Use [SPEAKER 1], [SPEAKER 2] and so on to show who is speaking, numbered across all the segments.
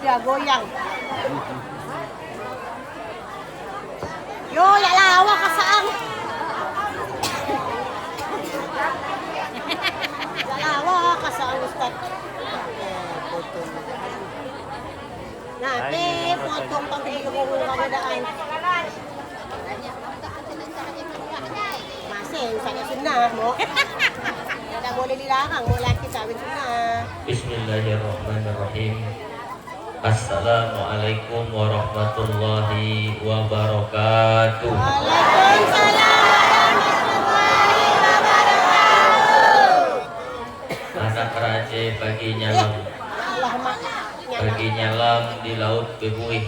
[SPEAKER 1] dia goyang. Yo, ya lawa kasang. Ya lawa kasang Ustaz. Potong. Nanti potong tadi kemudian masih misalnya sunnah mo. Tidak boleh dilarang, mau laki kawin sunnah.
[SPEAKER 2] Bismillahirrahmanirrahim. Assalamualaikum warahmatullahi wabarakatuh.
[SPEAKER 1] Waalaikumsalam warahmatullahi wabarakatuh.
[SPEAKER 2] Anak raja pagi nyalam, pagi nyalam di laut bebuih.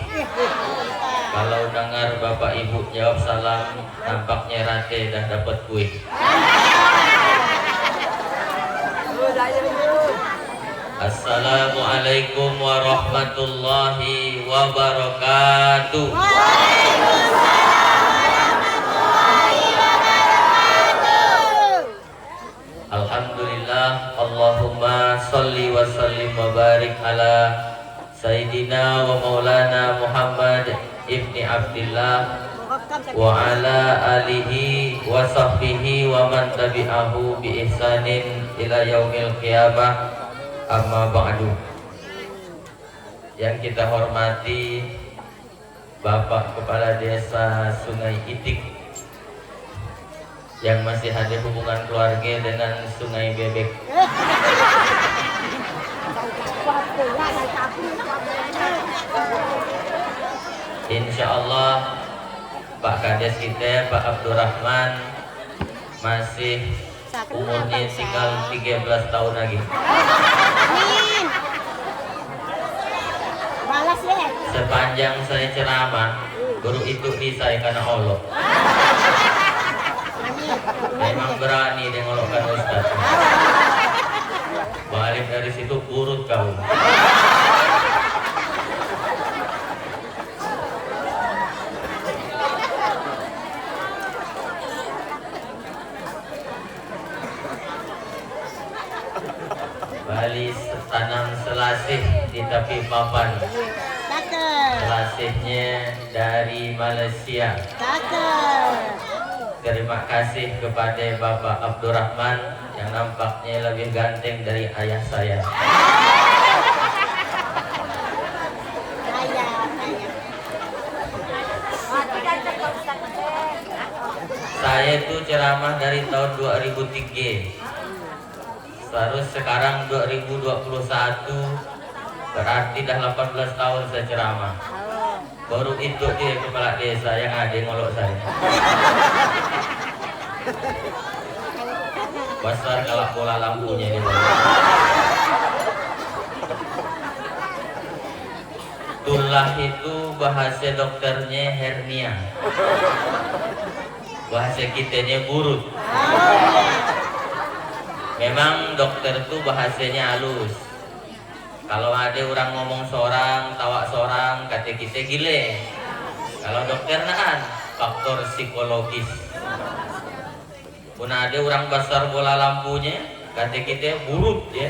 [SPEAKER 2] Kalau dengar bapak ibu jawab salam, nampaknya rate dah dapat kue. Assalamualaikum warahmatullahi wabarakatuh. Alhamdulillah, Allahumma salli wa sallim wa barik ala Sayyidina wa maulana Muhammad ibni Abdillah wa ala alihi wa sahbihi wa man tabi'ahu bi ihsanin ila yaumil qiyamah. Amma ba'du. Yang kita hormati Bapak Kepala Desa Sungai Itik yang masih ada hubungan keluarga dengan Sungai Bebek. Insya Allah Pak Kades kita, Pak Abdurrahman, masih umurnya tinggal 13 tahun lagi.
[SPEAKER 1] Balas ya.
[SPEAKER 2] Sepanjang saya ceramah, guru itu di saya karena Allah. Memang berani dia ngolokkan Ustaz. Balik dari situ urut kau. Bali tanam selasih di tepi papan. Selasihnya dari Malaysia. Terima kasih kepada Bapak Abdurrahman yang nampaknya lebih ganteng dari ayah saya. Saya itu ceramah dari tahun 2003. Terus sekarang 2021, berarti dah 18 tahun saya ceramah. Baru itu dia kepala desa yang ada ngolok saya. Besar kalau bola lampunya ini. Tulah itu bahasa dokternya hernia. Bahasa kitanya burut. Memang dokter itu bahasanya halus. Kalau ada orang ngomong seorang, tawa seorang, kata kita gile. Kalau dokter naan, faktor psikologis. Pun ada orang besar bola lampunya, kata kita buruk ya.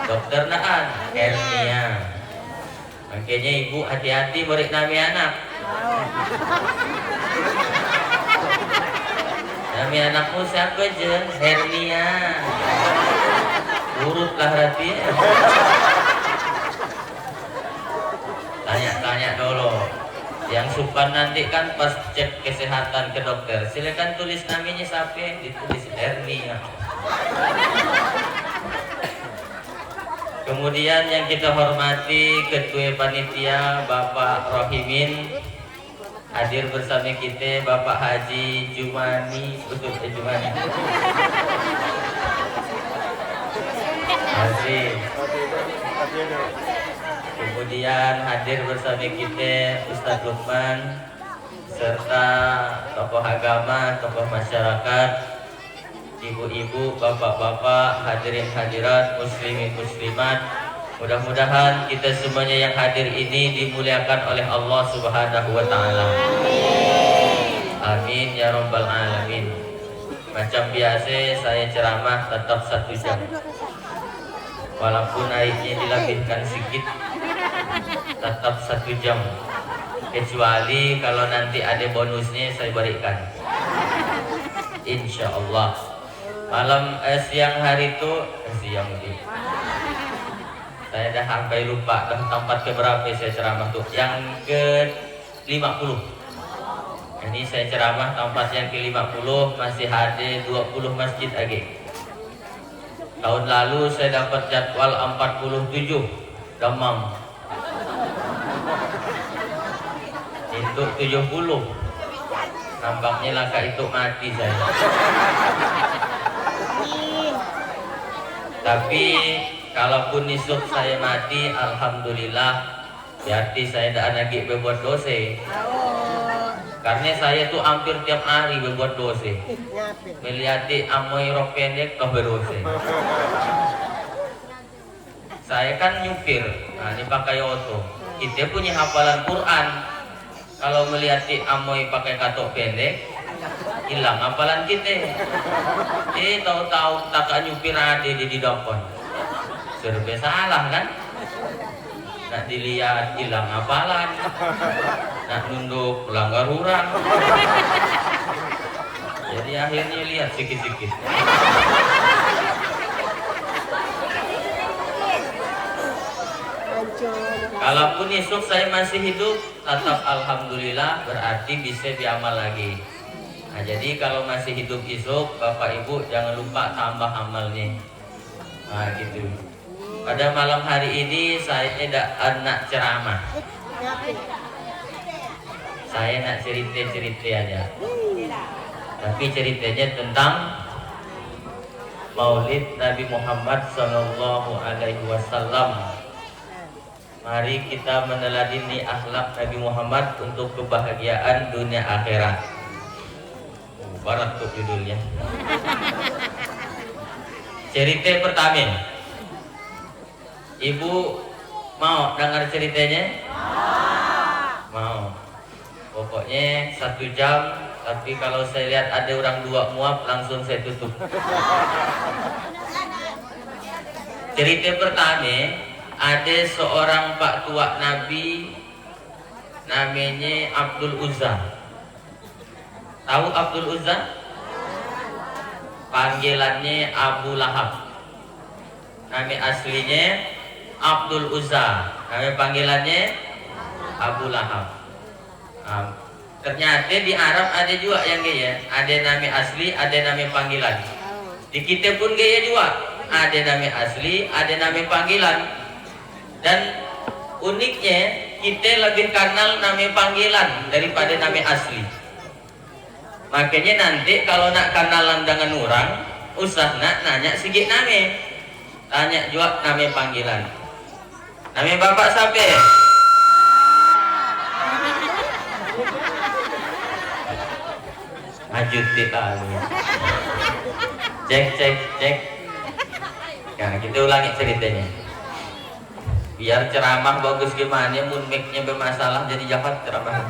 [SPEAKER 2] Dokter naan, hernia. Makanya ibu hati-hati beri nami anak. Nami anakmu siapa aja? Hernia. Urutlah hati. Tanya-tanya dulu. Yang supan nanti kan pas cek kesehatan ke dokter, silakan tulis namanya siapa, ditulis hernia. Kemudian yang kita hormati Ketua Panitia Bapak Rohimin, hadir bersama kita Bapak Haji Jumani, Jumani. Haji. Kemudian hadir bersama kita Ustadz Lukman serta tokoh agama, tokoh masyarakat, ibu-ibu, bapak-bapak, hadirin hadirat, muslimin muslimat. Mudah-mudahan kita semuanya yang hadir ini dimuliakan oleh Allah Subhanahu wa taala. Amin ya rabbal alamin. Macam biasa saya ceramah tetap 1 jam. Walaupun naiknya dilebihkan sedikit, tetap 1 jam. Kecuali kalau nanti ada bonusnya saya berikan. Insya Allah. Siang hari itu saya dah sampai lupa tempat keberapa saya ceramah tuh. Yang ke-50. Ini saya ceramah tempat yang ke-50, masih ada 20 masjid lagi. Tahun lalu saya dapat jadwal 47 Damam. Itu 70. Nampaknya langkah itu mati saya. Tapi kalaupun nisuk saya mati, alhamdulillah, berarti saya tidak lagi berbuat dosa. Karena saya tuh hampir tiap hari berbuat dosa. Melihat amoy rok pendek kau berdosa. Saya kan nyupir, nah ini pakai oto. Kita punya hafalan Quran. Kalau melihat amoy pakai katok pendek, hilang hafalan kita. Tahu-tahu tak nyupir ada di depan. Serba salah kan? Nak dilihat hilang hafalan, nak nunduk pelanggar orang. Jadi akhirnya lihat sikit-sikit. Kalaupun esok saya masih hidup, tetap alhamdulillah, berarti bisa diamal lagi. Nah, jadi kalau masih hidup esok, Bapak Ibu jangan lupa tambah amalnya. Nah gitu. Pada malam hari ini saya tidak nak ceramah. Saya nak cerita-cerita aja. Tapi ceritanya tentang Maulid Nabi Muhammad Sallallahu Alaihi Wasallam. Mari kita meneladani akhlak Nabi Muhammad untuk kebahagiaan dunia akhirat. Barat tuh judulnya. Cerita pertama. Ibu mau dengar ceritanya? Mau. Pokoknya 1 jam. Tapi kalau saya lihat ada orang 2 muap, langsung saya tutup. Cerita pertama. Ada seorang pak tua Nabi namanya Abdul Uzza. Tahu Abdul Uzza? Panggilannya Abu Lahab. Nama aslinya Abdul Uzza. Nama panggilannya Abu Lahab. Ternyata di Arab ada juga yang gaya. Ada nama asli, ada nama panggilan. Di kita pun gaya juga. Ada nama asli, ada nama panggilan. Dan uniknya kita lebih kenal nama panggilan daripada nama asli. Makanya nanti kalau nak kenalan dengan orang, usah nak nanya sikit nama, tanya juga nama panggilan. Nama bapak siapa? Ajuti kali. Cek. Nah, kita ulangi ceritanya. Biar ceramah bagus gimana, mun mic-nya bermasalah jadi jahat ceramah.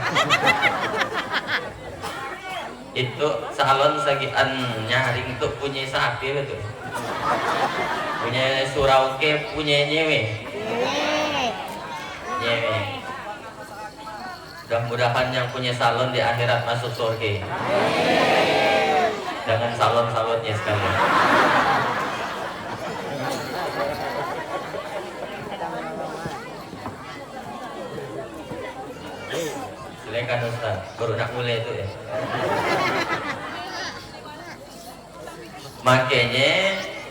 [SPEAKER 2] Itu salon sagian nyaring itu punya sapi betul. Punya surauke, punya nyewe. Nyewe. Mudah-mudahan yang punya salon di akhirat masuk surga. Jangan salon-salonnya sekalian. Silakan Ustaz, baru nak mulai itu ya. Makanya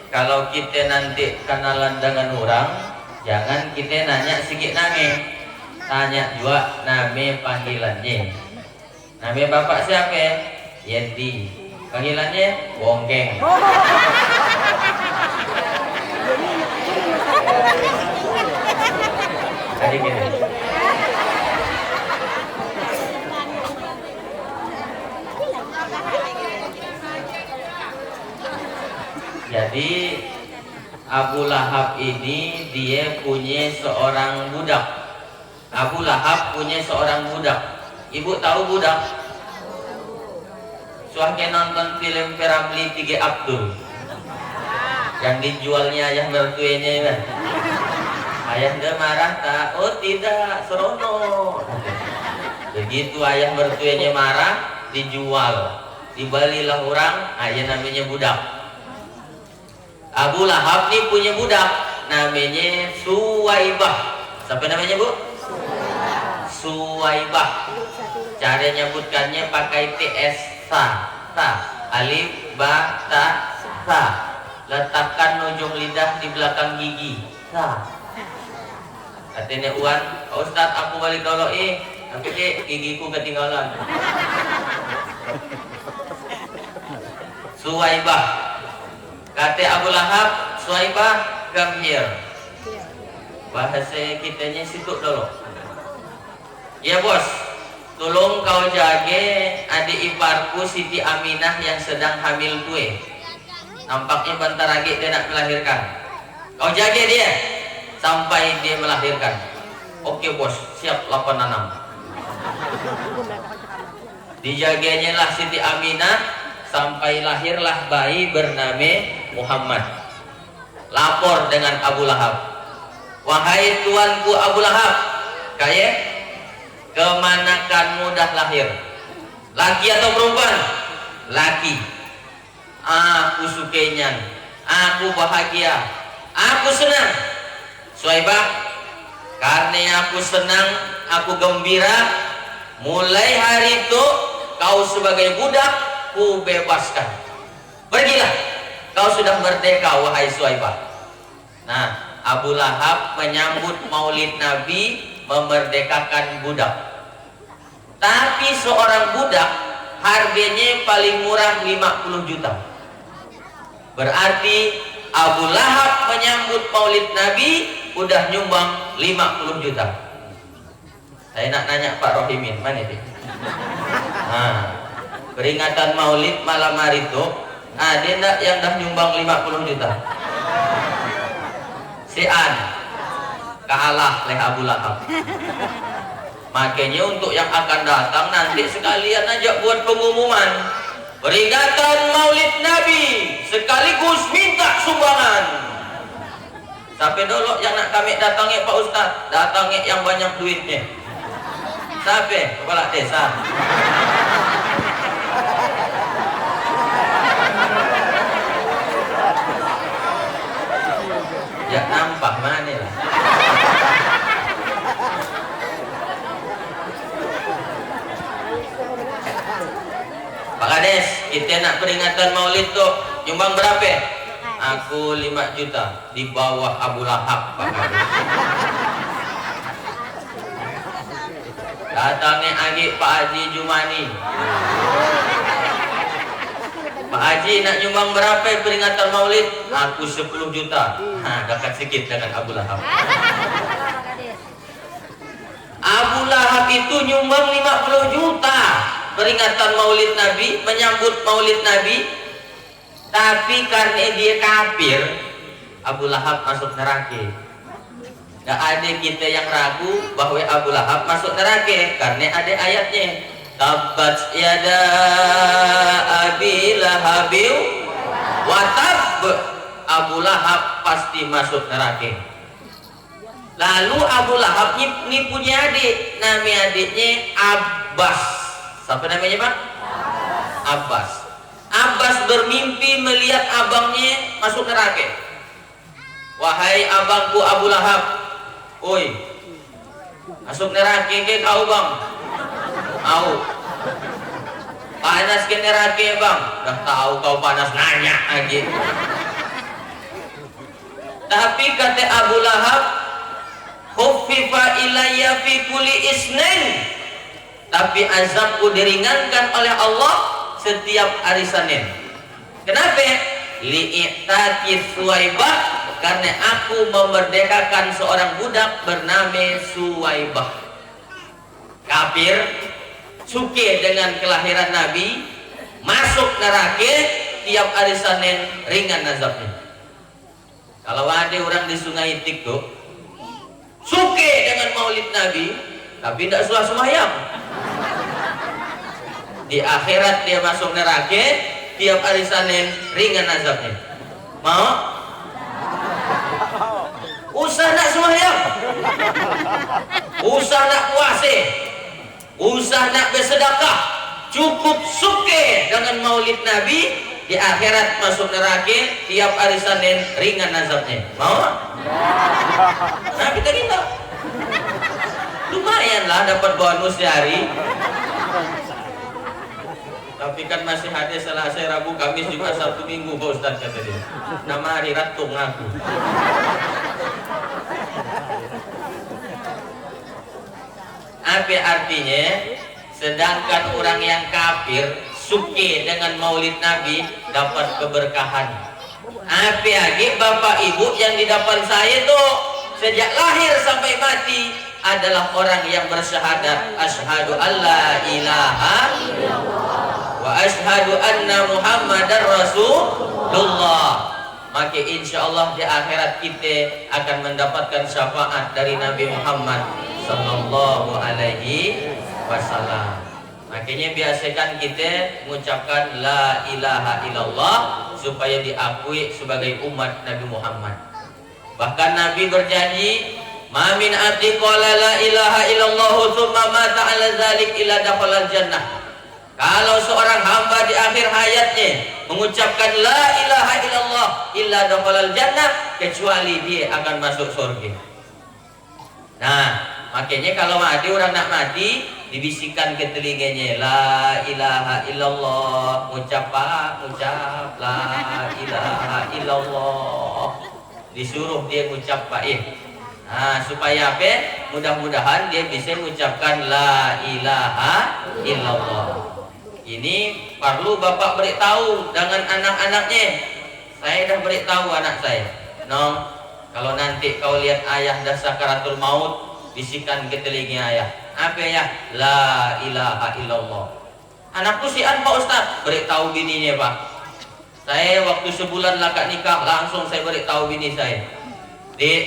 [SPEAKER 2] kalau kita nanti kenalan dengan orang, jangan kita nanya sikit nama, tanya juga nama panggilannya. Nama bapak siapa? Yenti. Panggilannya Wongkeng. Tadi gini. Jadi Abu Lahab ini dia punya seorang budak. Abu Lahab punya seorang budak. Ibu tahu budak? Suahnya nonton film Peramli 3 Abdul yang dijualnya ayah mertuanya kan? Ayah dah marah tak? Oh tidak, serono. Begitu ayah mertuanya marah, dijual, dibalilah orang, ayah namanya budak. Abu Lahab nih punya budak, namanya Suwaibah. Siapa namanya bu? Suwaibah. Cara nyebutkannya pakai TS ta, alif ba ta sa. Letakkan ujung lidah di belakang gigi. Sa. Katanya Uwan, Pak Ustadz aku balik dulu tapi gigiku ketinggalan. Suwaibah. Kata Abu Lahab, Suwaibah, come here. Bahasa kitanya situ dulu. Ya bos, tolong kau jaga adik iparku Siti Aminah yang sedang hamil kue. Nampaknya bentar lagi dia nak melahirkan. Kau jaga dia sampai dia melahirkan. Oke bos, siap 86. Dijaganya lah Siti Aminah sampai lahirlah bayi bernama Muhammad. Lapor dengan Abu Lahab. Wahai tuanku Abu Lahab, kaya kemanakan mudah lahir? Laki atau perempuan? Laki. Aku sukanya, aku bahagia, aku senang. Suwaibah, karena aku senang, aku gembira. Mulai hari itu kau sebagai budak ku bebaskan. Pergilah, kau sudah merdeka wahai Suwaibah. Nah, Abu Lahab menyambut Maulid Nabi memerdekakan budak. Tapi seorang budak harganya paling murah 50 juta. Berarti Abu Lahab menyambut Maulid Nabi udah nyumbang 50 juta. Saya nak nanya Pak Rohimin, mana dia? Nah, peringatan Maulid malam hari itu ada enggak yang dah nyumbang 50 juta? Si An kalah oleh Abu Lahab. Makanya untuk yang akan datang nanti sekalian aja buat pengumuman peringatan Maulid Nabi sekaligus minta sumbangan. Sampai dulu yang nak kami datangi Pak Ustadz, datangi yang banyak duitnya. Sampai kepala desa. Ya nampak mana lah. Pak Kades, kita nak peringatan Maulid tuh nyumbang berapa? Aku 5 juta di bawah Abu Lahab, Pak Kades. Datangnya lagi Pak Haji Jumani. Pak Haji nak nyumbang berapa peringatan Maulid? Aku 10 juta. Nah, dekat sedikit dengan Abu Lahab. Abu Lahab itu nyumbang 50 juta peringatan Maulid Nabi, menyambut Maulid Nabi. Tapi karena dia kafir, Abu Lahab masuk neraka. Gak ada kita yang ragu bahwa Abu Lahab masuk neraka karena ada ayatnya. Tabbat yada Abi Lahabil wa tab. Abu Lahab pasti masuk neraka. Lalu Abu Lahab ini punya adik, nama adiknya Abbas. Siapa namanya Pak? Abbas. Abbas bermimpi melihat abangnya masuk neraka. Wahai abangku Abu Lahab, oi, masuk neraka ke kau bang? Tahu. Panas ke neraka bang? Dah tahu kau panas, nanya aja. Tapi kata Abu Lahab, khuffifa ilayya fi kulli isnin. Tapi azabku diringankan oleh Allah setiap hari Senin. Kenapa? Li'itati Suwaibah, karena aku memerdekakan seorang budak bernama Suwaibah. Kafir, suke dengan kelahiran Nabi, masuk neraka tiap hari Senin, ringan azabnya. Kalau ada orang di Sungai Tiktok suke dengan Maulid Nabi tapi tidak suah sembahyang, di akhirat dia masuk neraka tiap hari Senin, ringan azabnya. Mau? Usah nak sembahyang, usah nak puasa, usah nak bersedekah, cukup suke dengan maulid Nabi. Di akhirat masuk neraka tiap hari Senin ringan azabnya. Mau? Nah kita lumayanlah dapat bonus sehari. Tapi kan masih ada Selasa, Rabu, Kamis, Jumat, Sabtu, Minggu Pak Ustaz kata dia. Nama hari ratung aku. Apa artinya? Sedangkan orang yang kafir suki dengan maulid Nabi dapat keberkahan. Apa lagi bapak ibu yang di depan saya tuh sejak lahir sampai mati adalah orang yang bersyahadat asyhadu alla ilaha wa asyhadu anna muhammadar rasulullah. Maka insya Allah di akhirat kita akan mendapatkan syafaat dari Nabi Muhammad sallallahu alaihi wasallam. Makanya biasakan kita mengucapkan la ilaha illallah supaya diakui sebagai umat Nabi Muhammad. Bahkan Nabi berjanji, "Ma min abdi qala la ilaha illallah tsumma mata 'ala dzalik illa dakhala jannah." Kalau seorang hamba di akhir hayatnya mengucapkan la ilaha illallah illa dakhala jannah, kecuali dia akan masuk surga. Nah, makanya kalau mati orang nak mati dibisikkan ke telinganya la ilaha illallah, ucap la ilaha illallah, disuruh dia ucap nah supaya apa? Mudah-mudahan dia bisa mengucapkan la ilaha illallah. Ini perlu bapak beritahu dengan anak-anaknya. Saya dah beritahu anak saya, Nong, kalau nanti kau lihat ayah dah sakaratul maut, bisikan ke telinga ayah, apa ya? La ilaha illallah. Anakku si An Pak Ustaz, beritahu bininya Pak. Saya waktu sebulan akad nikah langsung saya beritahu bini saya, Dik,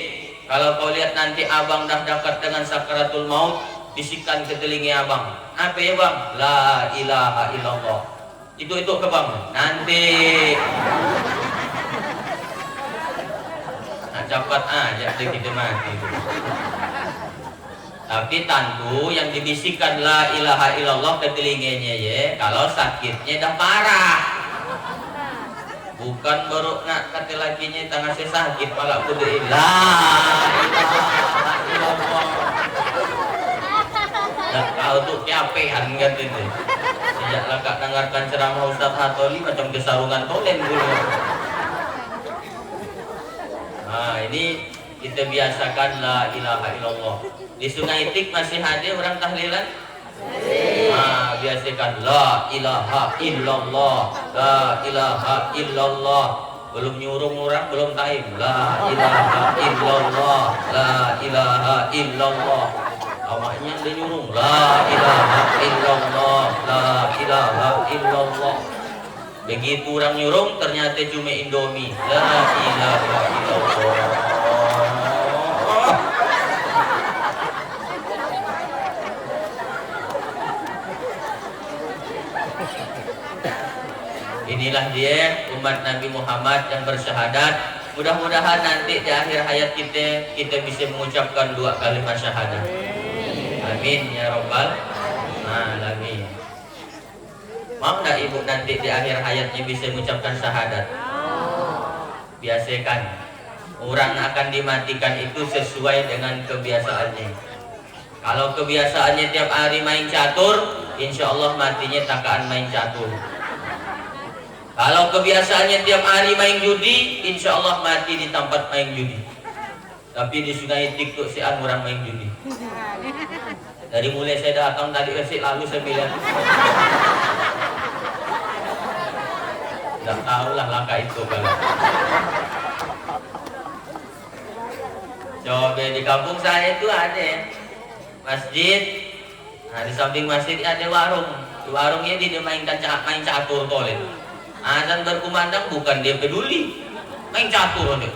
[SPEAKER 2] kalau kau lihat nanti abang dah dekat dengan sakaratul maut, bisikan ke telinga abang. Apa ya bang? La ilaha illallah. Itu ke bang. Nanti. Nah, cepat aja kita mati. Tapi tentu yang dibisikkan la ilaha illallah ke telinganya ya, kalau sakitnya dah parah. Bukan baru nak kata lakinya tangan saya sakit, pala aku deh la ilaha illallah. Dah kau tuh keapean kan itu. Sejak lakak dengarkan ceramah Ustaz Hatoli macam kesarungan tolen dulu. Nah ini kita biasakan la ilaha illallah. Di Sungai Tik masih ada orang tahlilan? Nah, biasakan la ilaha illallah, la ilaha illallah. Belum nyurung orang, belum taim. La ilaha illallah, la ilaha illallah. Awaknya dia nyurung la ilaha illallah, la ilaha illallah. Begitu orang nyurung ternyata cuma Indomie. La ilaha illallah. Inilah dia umat Nabi Muhammad yang bersyahadat. Mudah-mudahan nanti di akhir hayat kita bisa mengucapkan 2 kalimat syahadat. Amin ya robbal alamin. Mau nggak ibu nanti di akhir hayatnya bisa mengucapkan syahadat? Biasakan. Orang akan dimatikan itu sesuai dengan kebiasaannya. Kalau kebiasaannya tiap hari main catur, insya Allah matinya takaan main catur. Kalau kebiasaannya tiap hari main judi, insya Allah mati di tempat main judi. Tapi di Sungai Tik tuh si An orang main judi. Dari mulai saya datang tadi lalu saya bilang, nggak tahu lah langkah itu kalau. Coba di kampung saya itu ada masjid. Nah, di samping masjid ada warung. Di warungnya dia main catur toilet. Azan berkumandang bukan dia peduli, main catur dia.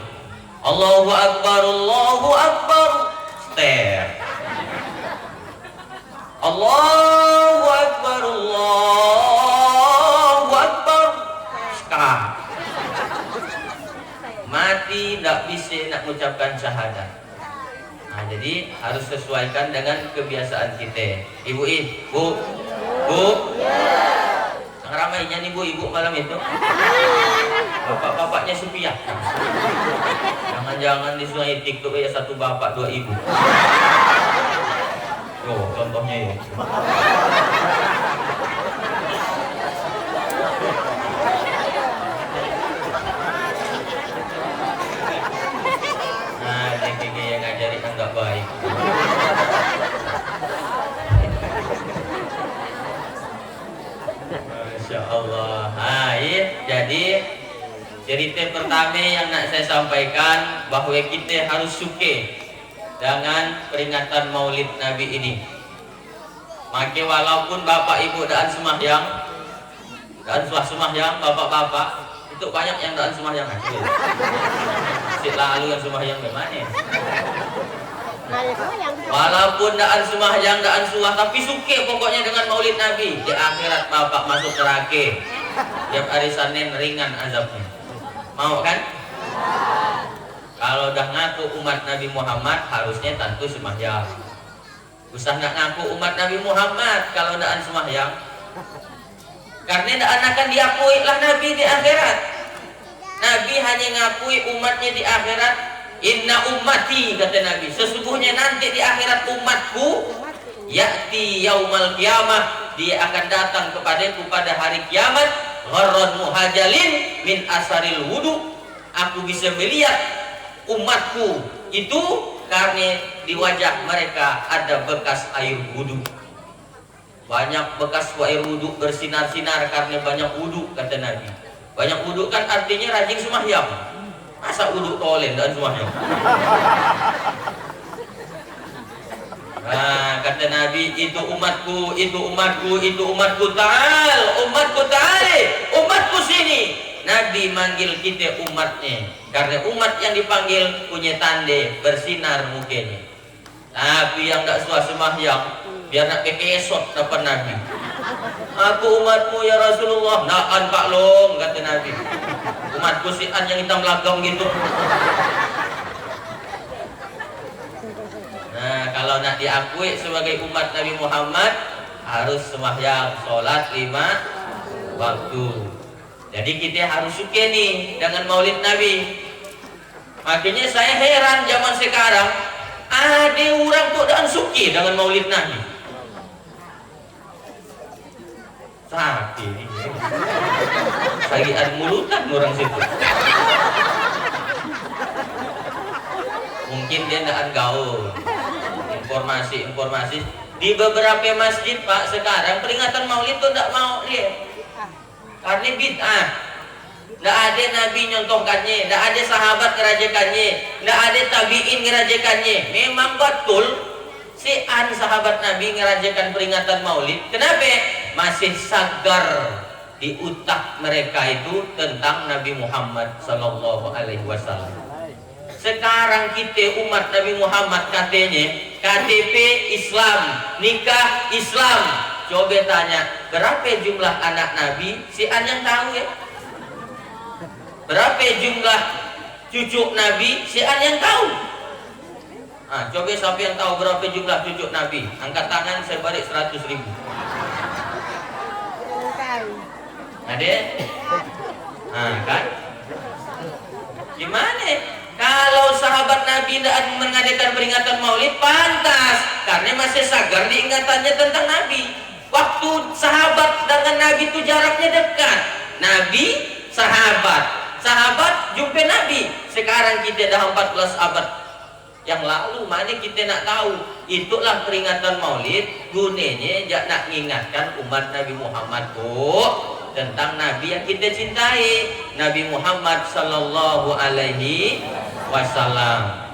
[SPEAKER 2] Allahu Akbar, Allahu Akbar, stare. Allahu Akbar, Allahu Akbar, skah. Mati tak bisa nak mengucapkan syahadat. Nah, jadi harus sesuaikan dengan kebiasaan kita. Ibu, bu, yang ramainya nih bu, ibu malam itu. Bapak-bapaknya sepiak. Jangan-jangan di sungai TikTok ya satu bapak dua ibu. Oh, contohnya ya. Nah, ini yang ngajarin yang nggak baik. Masya Allah. Nah, iya. Jadi cerita pertama yang nak saya sampaikan bahwa kita harus suke dengan peringatan Maulid Nabi ini. Maka walaupun bapak ibu daan semahyang, bapak-bapak itu banyak yang daan semahyang aja. Si lalu yang semahyang gimana? Walaupun daan semahyang, daan suah, tapi suke pokoknya dengan Maulid Nabi. Di akhirat bapak masuk neraka. Tiap hari Senin ringan azabnya. Mau kan? Kalau udah ngaku umat Nabi Muhammad harusnya tentu semahyang. Usah nak ngaku umat Nabi Muhammad kalau daan semahyang. Karena daan akan diakui lah Nabi di akhirat. Nabi hanya ngakui umatnya di akhirat. Inna ummati, kata Nabi, sesungguhnya nanti di akhirat umatku ya'ti yaumal qiyamah, dia akan datang kepadaku pada hari kiamat, gharran muhajalin min asaril wudu. Aku bisa melihat umatku itu karena di wajah mereka ada bekas air wudu. Banyak bekas air wudu bersinar-sinar karena banyak wudu, kata Nabi. Banyak wudu kan artinya rajin semahyang. Masa wudu tolen dan semahyang? Nah, kata Nabi, itu umatku, itu umatku, itu umatku. Umatku umatku sini. Nabi manggil kita umatnya, karena umat yang dipanggil punya tanda bersinar mukanya. Tapi yang tak suah semahyang, biar nak kekesot depan Nabi. Aku umatmu ya Rasulullah. Naan Pak Long, kata Nabi. Umatku si an yang hitam lagam gitu. Nah, kalau nak diakui sebagai umat Nabi Muhammad harus semahyang, sholat 5 waktu. Jadi kita harus suka nih dengan Maulid Nabi. Makanya saya heran zaman sekarang ada orang tuh dan suki dengan Maulid Nabi. Tapi sagian mulutan orang situ. Mungkin dia tidak gaul. Informasi di beberapa masjid Pak sekarang peringatan Maulid tuh tidak mau dia. Karena bid'ah. Tidak ada Nabi nyontohkannya, tidak ada sahabat ngerajakannya, tidak ada tabi'in ngerajakannya. Memang betul si an sahabat Nabi ngerajakan peringatan Maulid. Kenapa? Masih sagar di utak mereka itu tentang Nabi Muhammad Sallallahu Alaihi Wasallam. Sekarang kita umat Nabi Muhammad katanya KTP Islam, nikah Islam. Coba tanya, berapa jumlah anak Nabi? Si an yang tahu ya. Berapa jumlah cucu Nabi? Si an yang tahu. Nah, coba siapa yang tahu berapa jumlah cucu Nabi? Angkat tangan, saya balik 100.000. Ada? Nah, kan? Gimana? Kalau sahabat Nabi tidak mengadakan peringatan Maulid, pantas karena masih sagar diingatannya tentang Nabi. Waktu sahabat dengan Nabi itu jaraknya dekat. Nabi, sahabat jumpa Nabi. Sekarang kita dah 14 abad yang lalu, mana kita nak tahu. Itulah peringatan Maulid, gunanya nak mengingatkan umat Nabi Muhammad tentang Nabi yang kita cintai, Nabi Muhammad Sallallahu Alaihi Wasallam.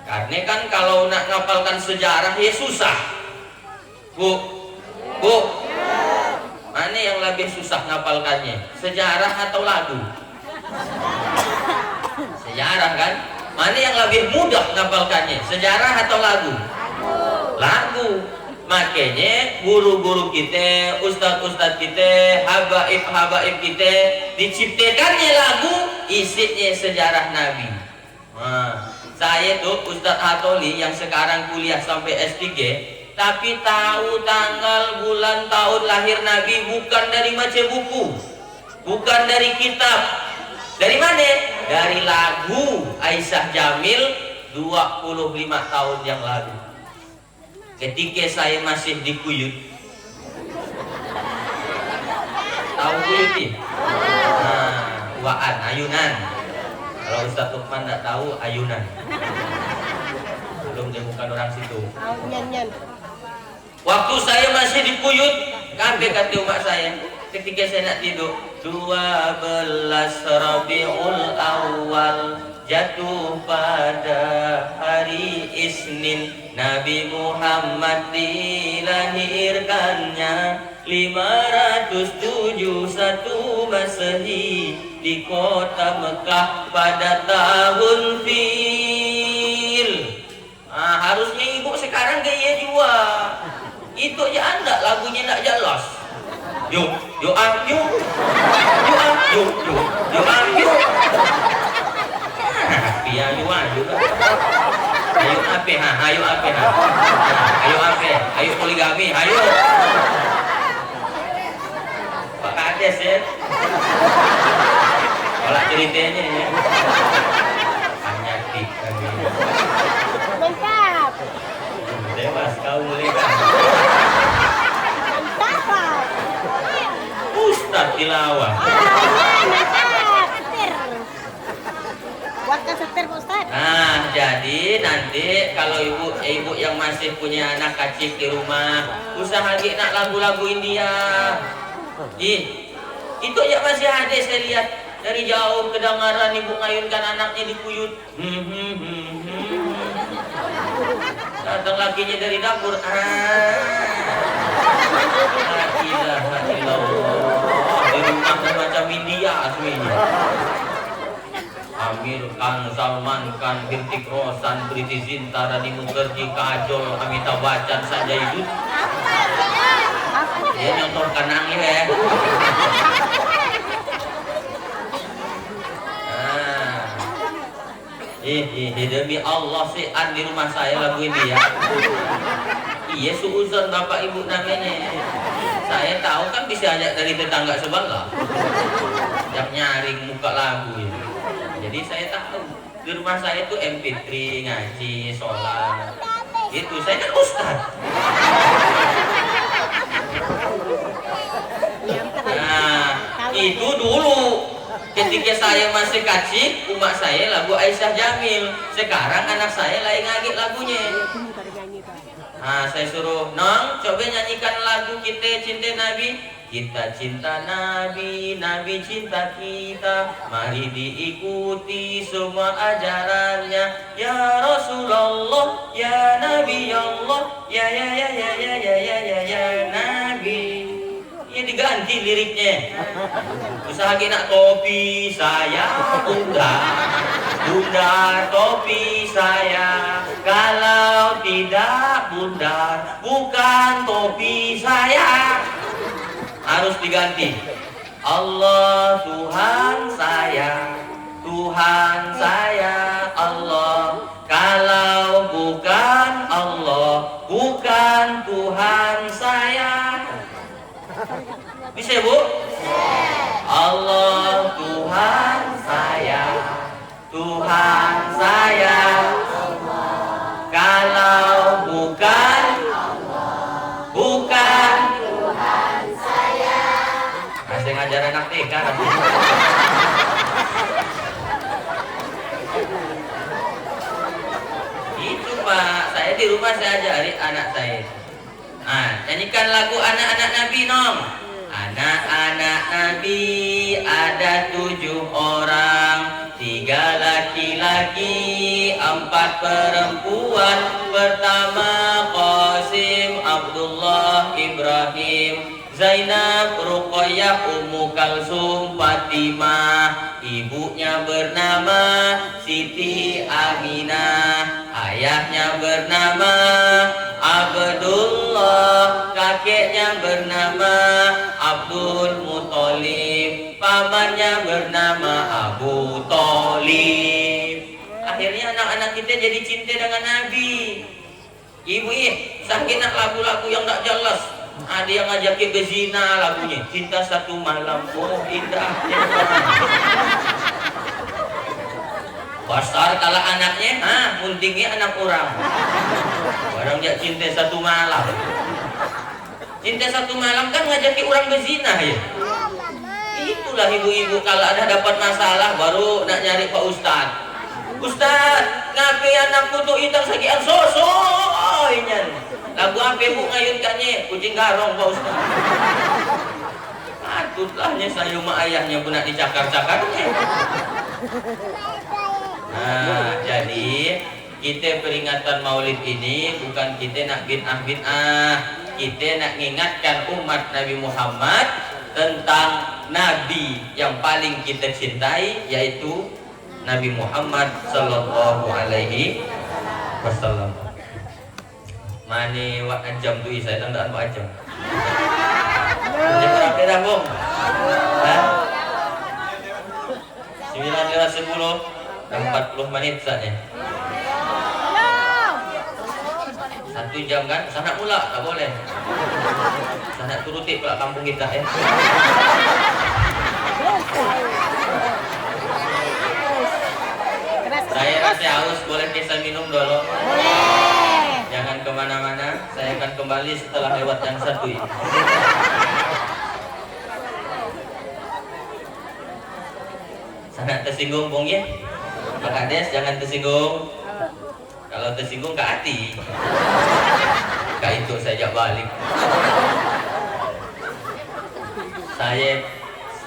[SPEAKER 2] Karena kan kalau nak ngapalkan sejarah ya susah. Bu, mana yang lebih susah ngapalkannya? Sejarah atau lagu? Sejarah kan? Mana yang lebih mudah ngapalkannya? Sejarah atau lagu? Lagu. Makanya guru-guru kita, ustadz-ustadz kita, habaib kita diciptakannya lagu isinya sejarah Nabi. Nah, Saya tuh Ustadz Hatoli yang sekarang kuliah sampai S3, tapi tahu tanggal, bulan, tahun lahir Nabi bukan dari baca buku, bukan dari kitab. Dari mana? Dari lagu Aisyah Jamil 25 tahun yang lalu. Ketika saya masih di Kuyut. Tahu Kuyut ya? Nah, Waan, ayunan. Kalau Ustadz Lukman tidak tahu, ayunan. Belum, dia bukan orang situ. Waktu saya masih di Kuyut, kabeh kata umat saya, ketika saya nak tidur, 12 Rabiul Awal jatuh pada hari Isnin, Nabi Muhammad dilahirkannya 571 Masehi di kota Mekah pada tahun Fil. Harusnya ibu sekarang gaya juga. Itu aja anda lagunya tak jelas. Yuk, yuk, yuk, yuk, yuk, yuk, yuk. Pia juga. Ayo apa? Ayo apa? Ayo apa? Ayo poligami, ayo. Pak Kades ya. Kalau ceritanya ya. Hanya tiga.
[SPEAKER 1] Mantap.
[SPEAKER 2] Dewas kau mulai kan.
[SPEAKER 1] Mantap.
[SPEAKER 2] Ustaz tilawah.
[SPEAKER 1] Mantap. Setir. Buatkan setir Pak Ustaz.
[SPEAKER 2] Nah, jadi nanti kalau ibu yang masih punya anak kecil di rumah, usaha lagi nak lagu-lagu India. Itu ya masih ada, saya lihat dari jauh kedengaran ibu ngayunkan anaknya di Kuyut. Datang lakinya dari dapur. La ilaha illallah. Di rumah macam India aslinya. Amir Khan, Salman Khan, Hrithik Roshan, Priti Zinta, Rani Mukherjee, Kajol, Amitabh Bachchan saja itu. Dia nyontorkan nangis ya. Demi Allah sih di rumah saya lagu ini ya. Iya suuzon bapak ibu namanya. Saya tahu kan bisa aja dari tetangga sebelah. Yang nyaring muka lagu ya. Jadi saya tahu di rumah saya tuh MP3 ngaji sholat. Itu saya kan ustad. Nah itu dulu. Ketika saya masih kecil, umat saya lagu Aisyah Jamil. Sekarang anak saya lagi ngagik lagunya. Nah, saya suruh, Nong, coba nyanyikan lagu kita cinta Nabi. Kita cinta Nabi, Nabi cinta kita. Mari diikuti semua ajarannya. Ya Rasulullah, ya Nabi Allah, ya Nabi. Ini diganti liriknya. Usaha nak topi saya bunda, bunda topi saya. Kalau tidak bunda, bukan topi saya. Harus diganti. Allah Tuhan saya, Tuhan saya Allah. Kalau bukan Allah, bukan Tuhan saya. Bisa Bu? Allah Tuhan saya, Tuhan saya. Kalau bukan Allah, bukan Tuhan saya. Masih ngajar anak TK. Itu Pak, saya di rumah saya ajari anak saya. Nyanyikan lagu anak-anak Nabi Nong. Anak-anak Nabi ada 7 orang, 3 laki-laki, 4 perempuan. Pertama Qasim, Abdullah, Ibrahim, Zainab, Ruqayyah, Ummu Kalsum, Fatimah. Ibunya bernama Siti Aminah, ayahnya bernama Abdullah, kakeknya bernama Abdul Muthalib, pamannya bernama Abu Thalib. akhirnya anak-anak kita jadi cinta dengan Nabi. Ibu sakit nak lagu-lagu yang tak jelas. Ada yang ngajak ke bezina lagunya, cinta satu malam, oh indah. Besar kalau anaknya, muntingnya anak orang. Orang dia cinta satu malam. Cinta satu malam kan ngajak ke orang bezina ya. Itulah ibu-ibu kalau ada dapat masalah baru nak nyari Pak Ustad. Ustad, ngapain anakku tuh hitam sakian sosoinyan. Lagu apa bu ngayunkannya? Kucing garong Pak Ustad. Patutlah saya rumah ayahnya pun nak dicakar-cakarnya. Nah, jadi kita peringatan Maulid ini bukan kita nak bid'ah, kita nak mengingatkan umat Nabi Muhammad tentang Nabi yang paling kita cintai, yaitu Nabi Muhammad Sallallahu Alaihi Wasallam. Mani wa ajam tu saya tandaan wa ajam. Jam berapa dah bung? 9:10 dan 40 menit saatnya. 1 jam kan? Sana pula tak boleh. Sana turuti pula kampung kita ya. Saya masih haus, boleh kisah minum dulu? Boleh. Jangan kemana-mana, saya akan kembali setelah lewat yang satu ini. Sangat tersinggung bung ya? Pak Kades jangan tersinggung. Kalau tersinggung ke hati. Kak itu saya ajak balik.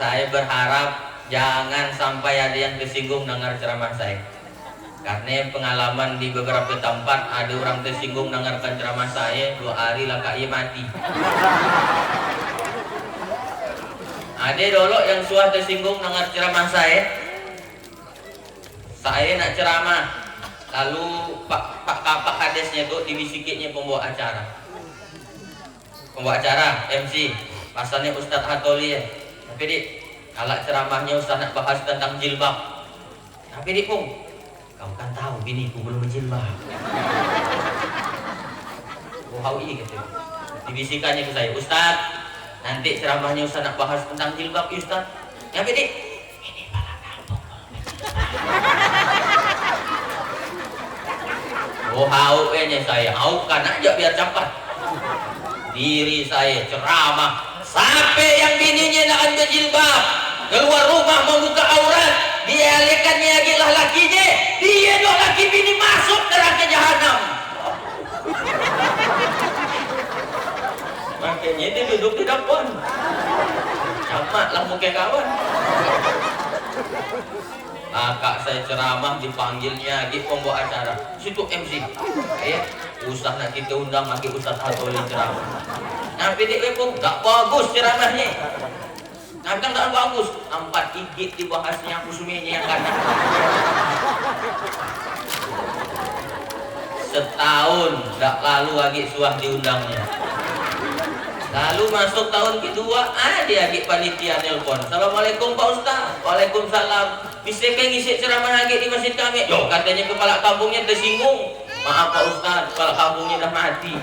[SPEAKER 2] Saya berharap jangan sampai ada yang tersinggung dengar ceramah saya. Karena pengalaman di beberapa tempat ada orang tersinggung dengarkan ceramah saya 2 hari lah kak ia mati. Ada dulu yang suah tersinggung dengar ceramah saya. Saya nak ceramah, lalu Pak Kadesnya tuh dibisikinya pembawa acara. Pembawa acara MC, pasalnya Ustadz Hatoli ya. Tapi dik, kalau ceramahnya Ustadz nak bahas tentang jilbab. Tapi dik pung, kamu kan tahu biniku belum berjilbab. Wow iya gitu. Dibisikannya ke saya, Ustadz, nanti ceramahnya Ustadz nak bahas tentang jilbab Ustadz. Tapi dik, ini malah kampung. Oh haunya saya, haukan aja biar cepat. Diri saya ceramah, sampai yang bininya nak berjilbab keluar rumah membuka aurat, dia lekannya lagi lah lakinya, dia dua laki bini masuk neraka jahanam. Makanya dia duduk di depan, camat lah muka kawan. Kak saya ceramah dipanggilnya lagi pembawa acara, situ MC ya, usah nak kita undang lagi Ustadz Hatoli ceramah. Tapi dia pun tak bagus ceramahnya, tapi kan tak bagus, 4 gigit dibahasnya kusuminya yang kanan. Setahun tak lalu lagi suah diundangnya. Lalu masuk tahun kedua, ada lagi panitia nelpon. Assalamualaikum Pak Ustaz. Waalaikumsalam. Bisa kan ngisi ceramah lagi di masjid kami? Yo, katanya kepala kampungnya tersinggung. Maaf Pak Ustaz, kepala kampungnya dah mati.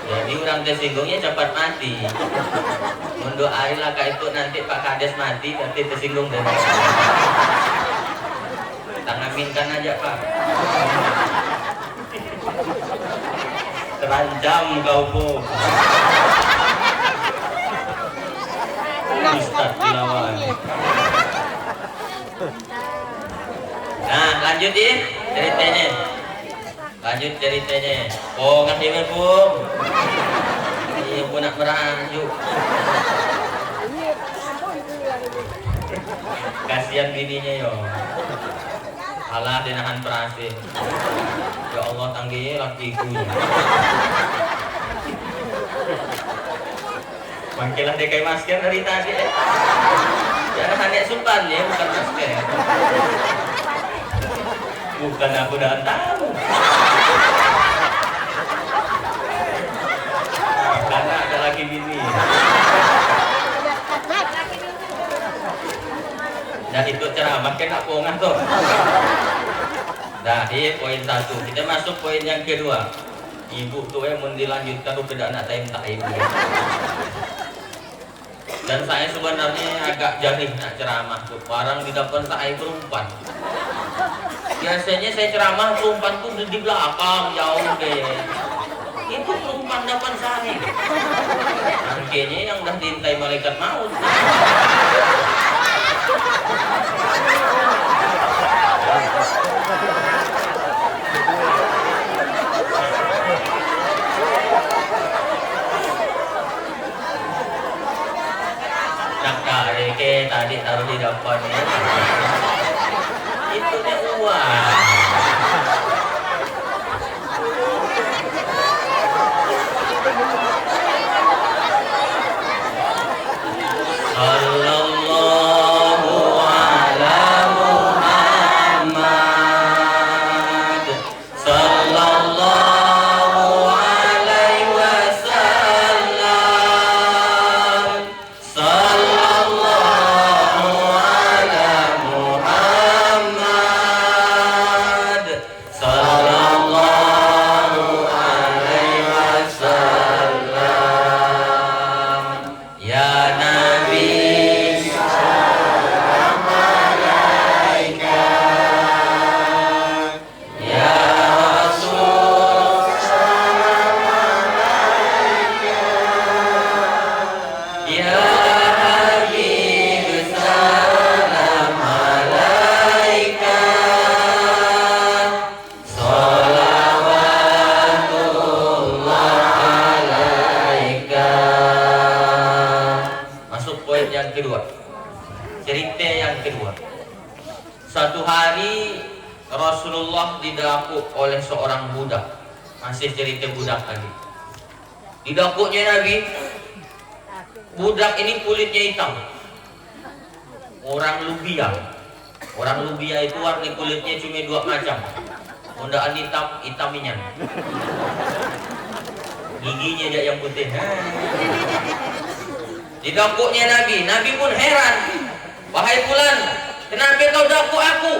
[SPEAKER 2] Jadi orang tersinggungnya cepat mati. Mendoailah kak itu nanti Pak Kades mati, nanti tersinggung dan kita ngaminkan aja Pak. Terancam kau pun. Ustaz Lawan. Nah lanjut ya ceritanya. Lanjut ceritanya. Oh ngasih pun. Iya pun nak merajuk. Kasihan bininya yo. Alah dinahan perase. Ya Allah tangginya lakiku. Mangkilah dia kayak masker dari tadi. Jangan hanya sumpan ya, bukan masker. Bukan aku dah tahu. Karena ada laki bini. Nah itu ceramah kan nak pongah tuh. Nah ini poin satu. Kita masuk poin yang kedua. Ibu tuh yang mau dilanjutkan tuh tidak nak time. Dan saya sebenarnya agak jahil nak ceramah tuh. Barang di depan saya perempuan. Biasanya saya ceramah perempuan tuh di belakang jauh deh. Itu perempuan depan saya. Akhirnya yang udah diintai malaikat maut. Tadi taruh di depan ya. Itu dia uang. Sallallahu ala Muhammad. Sallallahu alaihi wasallam. Cerita yang kedua. Satu hari Rasulullah didapuk oleh seorang budak. Masih cerita budak tadi. Didapuknya Nabi. Budak ini kulitnya hitam. Orang Lubia. Orang Lubia itu warna kulitnya cuma dua macam. Undaan hitam, hitam minyak. Giginya dia yang putih. Didapuknya Nabi. Nabi pun heran. Wahai fulan, kenapa kau dapuk aku?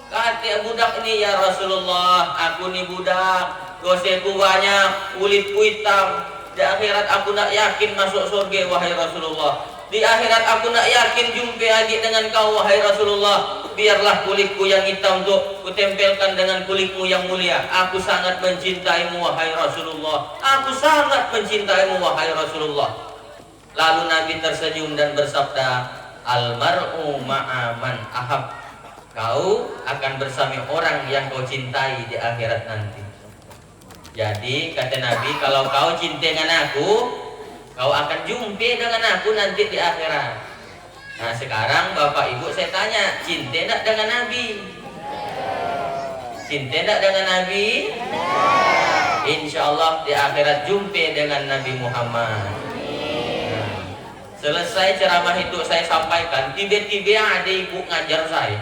[SPEAKER 2] Kata budak ini, ya Rasulullah, aku ni budak, dosaku banyak, kulitku hitam. Di akhirat aku nak yakin masuk surga, wahai Rasulullah. Di akhirat aku nak yakin jumpa lagi dengan kau, wahai Rasulullah. Biarlah kulitku yang hitam tu kutempelkan dengan kulitmu yang mulia. Aku sangat mencintaimu, wahai Rasulullah. Aku sangat mencintaimu, wahai Rasulullah. Lalu Nabi tersenyum dan bersabda, Almar'u ma'aman ahab. Kau akan bersama orang yang kau cintai di akhirat nanti. Jadi kata Nabi, kalau kau cinta dengan aku, kau akan jumpa dengan aku nanti di akhirat. Nah sekarang Bapak Ibu saya tanya, cinta tak dengan Nabi? Cinta tak dengan Nabi? Insya Allah di akhirat jumpa dengan Nabi Muhammad. Selesai ceramah itu saya sampaikan, tiba-tiba ada ibu ngajar saya.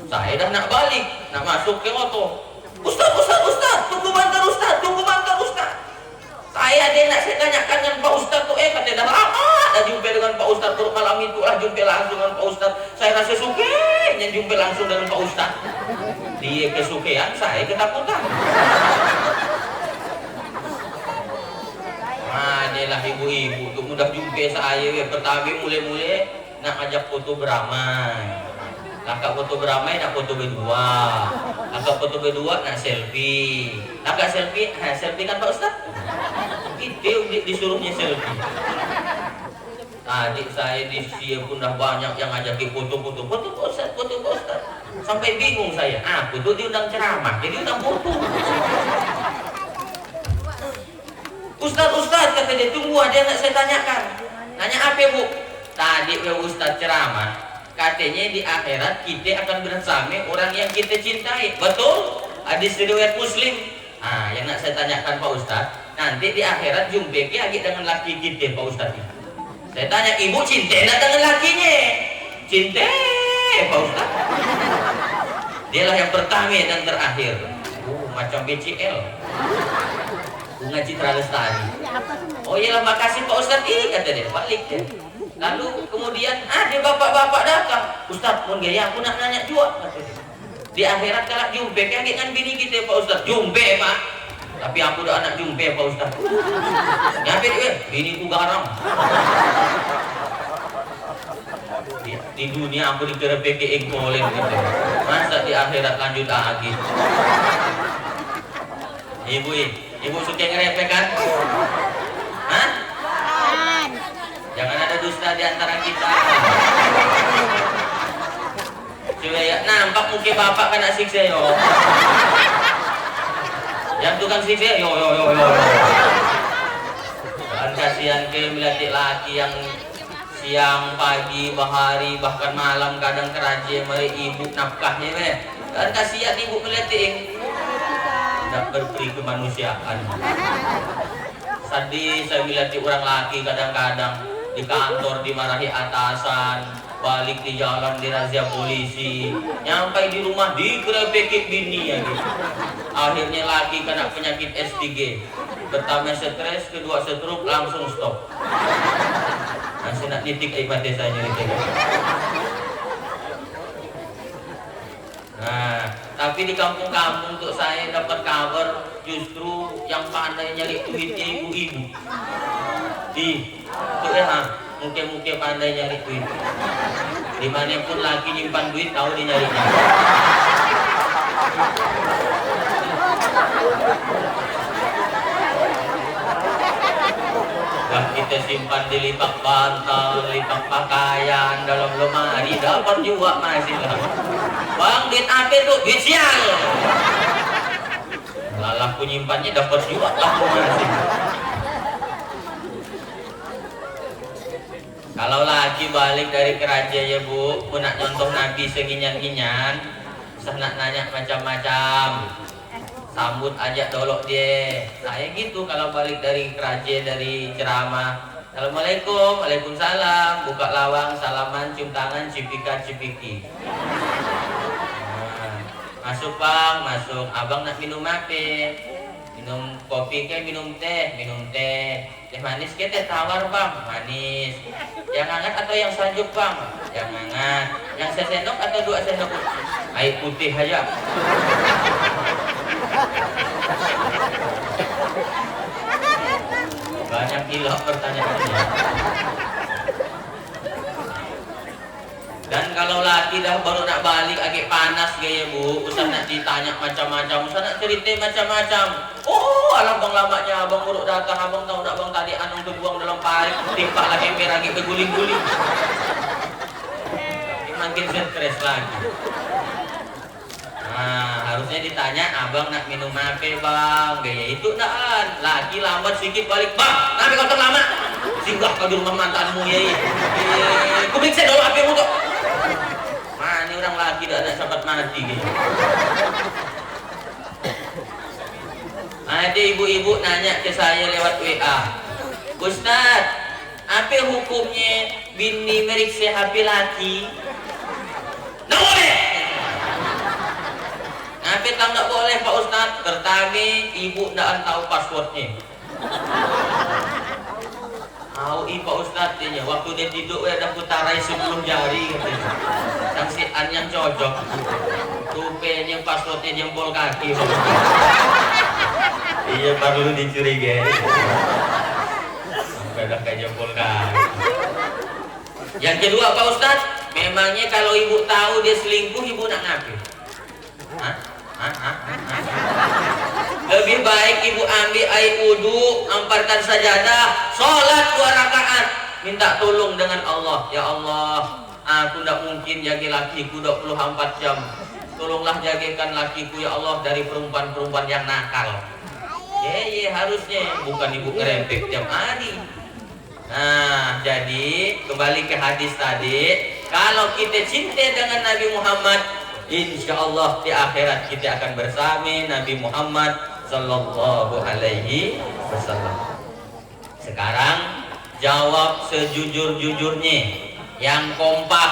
[SPEAKER 2] Saya dah nak balik, nak masuk ke motor. Ustaz, tunggu bentar Ustaz, Saya ada nak saya tanyakan dengan Pak Ustaz tu, kata dah lama dah jumpa dengan Pak Ustaz. Terus malam itu lah jumpa langsung dengan Pak Ustaz. Saya rasa sukanya jumpa langsung dengan Pak Ustaz. Dia kesukaan, saya ketakutan. Adalah ibu-ibu tu mudah jumpa saya. Pertama mula-mula nak ajak foto beramai. Nakak foto beramai nak foto berdua. Nakak foto berdua nak selfie. Nakak selfie, selfie kan Pak Ustaz? Itu disuruhnya selfie. Adik saya di Sia pun dah banyak yang ngajakin foto-foto. Foto Pak Ustaz. Sampai bingung saya. Aku tuh diundang ceramah, jadi undang foto. Ustaz, kata dia, tunggu ada yang nak saya tanyakan. Tanya apa Bu? Tadi Ustaz ceramah, katanya di akhirat kita akan bersama orang yang kita cintai. Betul? Hadis riwayat Muslim. Yang nak saya tanyakan Pak Ustaz, nanti di akhirat jumpa lagi dengan laki kita Pak Ustaz. Saya tanya, ibu cinta nak dengan lakinya? Cinta Pak Ustaz. Dialah yang pertama dan terakhir. Macam BCL. Bunga Citra Lestari. Oh iyalah, makasih Pak Ustaz. Kata dia, balik dia. Lalu kemudian ada bapak-bapak datang, Ustaz, mun gaya aku nak nanya juga. Di akhirat kalau jumpe kan dengan bini kita Pak Ustaz, jumpe Pak. Tapi aku udah anak jumpe Pak Ustaz. Nyampe dia, bini ku garam. Di dunia aku dikira PKI golem gitu. Masa di akhirat lanjut lagi. Ibu suka ngerepek kan? Hah? Jangan ada dusta di antara kita. Coba ya, nampak muka bapak kan nak siksa yo. Yang tukang siksa yo. Dan kasihan ke melihat laki yang siang, pagi, bahari, bahkan malam kadang keraja mari ibu nafkahnya weh. Dan kasihan ibu melihat tidak berperi kemanusiaan. Sedih saya melihat orang laki kadang-kadang di kantor dimarahi atasan, balik di jalan dirazia polisi, nyampai di rumah digerebeki bini ya gitu. Akhirnya laki kena penyakit S3, pertama stres, kedua stroke, langsung stop. Masih nak titik mati saya nyeri. Nah, tapi di kampung-kampung untuk saya dapat kabar justru yang pandai nyari duitnya ibu-ibu. Tuh ya, muka-muka pandai nyari duit. Dimanapun laki nyimpan duit tahu dia nyarinya. Wah, kita simpan di lipak bantal, lipak pakaian, dalam lemari, dapat juga masih lah. Bang, duit apa tuh? Duit sial. Lalah aku nyimpannya dapat juga lah masih. Kalau lagi balik dari kerajaan ya bu, aku nak nyontoh Nabi seginyan-ginyan, usah nak nanya macam-macam. Sambut aja dolok dia. Saya gitu kalau balik dari kerajaan, dari ceramah, Assalamualaikum, Waalaikumsalam, buka lawang, salaman, cium tangan, cipika-cipiki. Nah, masuk bang, masuk. Abang nak minum apa? Minum kopi ke minum teh? Minum teh. Teh manis ke teh tawar bang? Manis. Yang hangat atau yang sejuk bang? Yang hangat. Yang sesendok atau 2 sendok? Air putih aja. Banyak gila pertanyaannya. Dan kalau laki dah baru nak balik agak panas gaya bu, usah nak ditanya macam-macam, usah nak cerita macam-macam. Oh, alam bang lamanya abang buruk datang, abang tahu tak bang tadi anung terbuang dalam parit, timpak lagi meragi berguling-guling. Makin stres lagi. Nah, harusnya ditanya, abang nak minum apa bang? Gaya itu naan. Laki lambat sedikit balik, bang, tapi kau terlama. Singgah kau di rumah mantanmu ya. Kumiksa dulu apa mu tuh? Mana orang laki dah ada sahabat mati gitu. Ada ibu-ibu nanya ke saya lewat WA, Ustaz, apa hukumnya bini meriksa HP laki? Nah boleh. Apa tak nggak boleh Pak Ustaz? Pertama, ibu nggak tahu passwordnya. Tahu Pak Ustaz dia, waktu dia tidur ada putarai 10 jari katanya. Saksian yang cocok. Rupanya passwordnya jempol kaki. Iya perlu dicurigai. Sampai dah kayak jempol kaki. Yang kedua Pak Ustaz, memangnya kalau ibu tahu dia selingkuh, ibu nak ngapain? Lebih baik ibu ambil air wudu, amparkan sajadah, sholat 2 rakaat, minta tolong dengan Allah. Ya Allah, aku tidak mungkin jaga lakiku 24 jam. Tolonglah jagakan lakiku ya Allah dari perempuan-perempuan yang nakal. Ye harusnya, bukan ibu ngerempek tiap hari. Nah, jadi kembali ke hadis tadi, kalau kita cinta dengan Nabi Muhammad, insya Allah di akhirat kita akan bersama Nabi Muhammad Sallallahu Alaihi Wasallam. Sekarang jawab sejujur-jujurnya, yang kompak.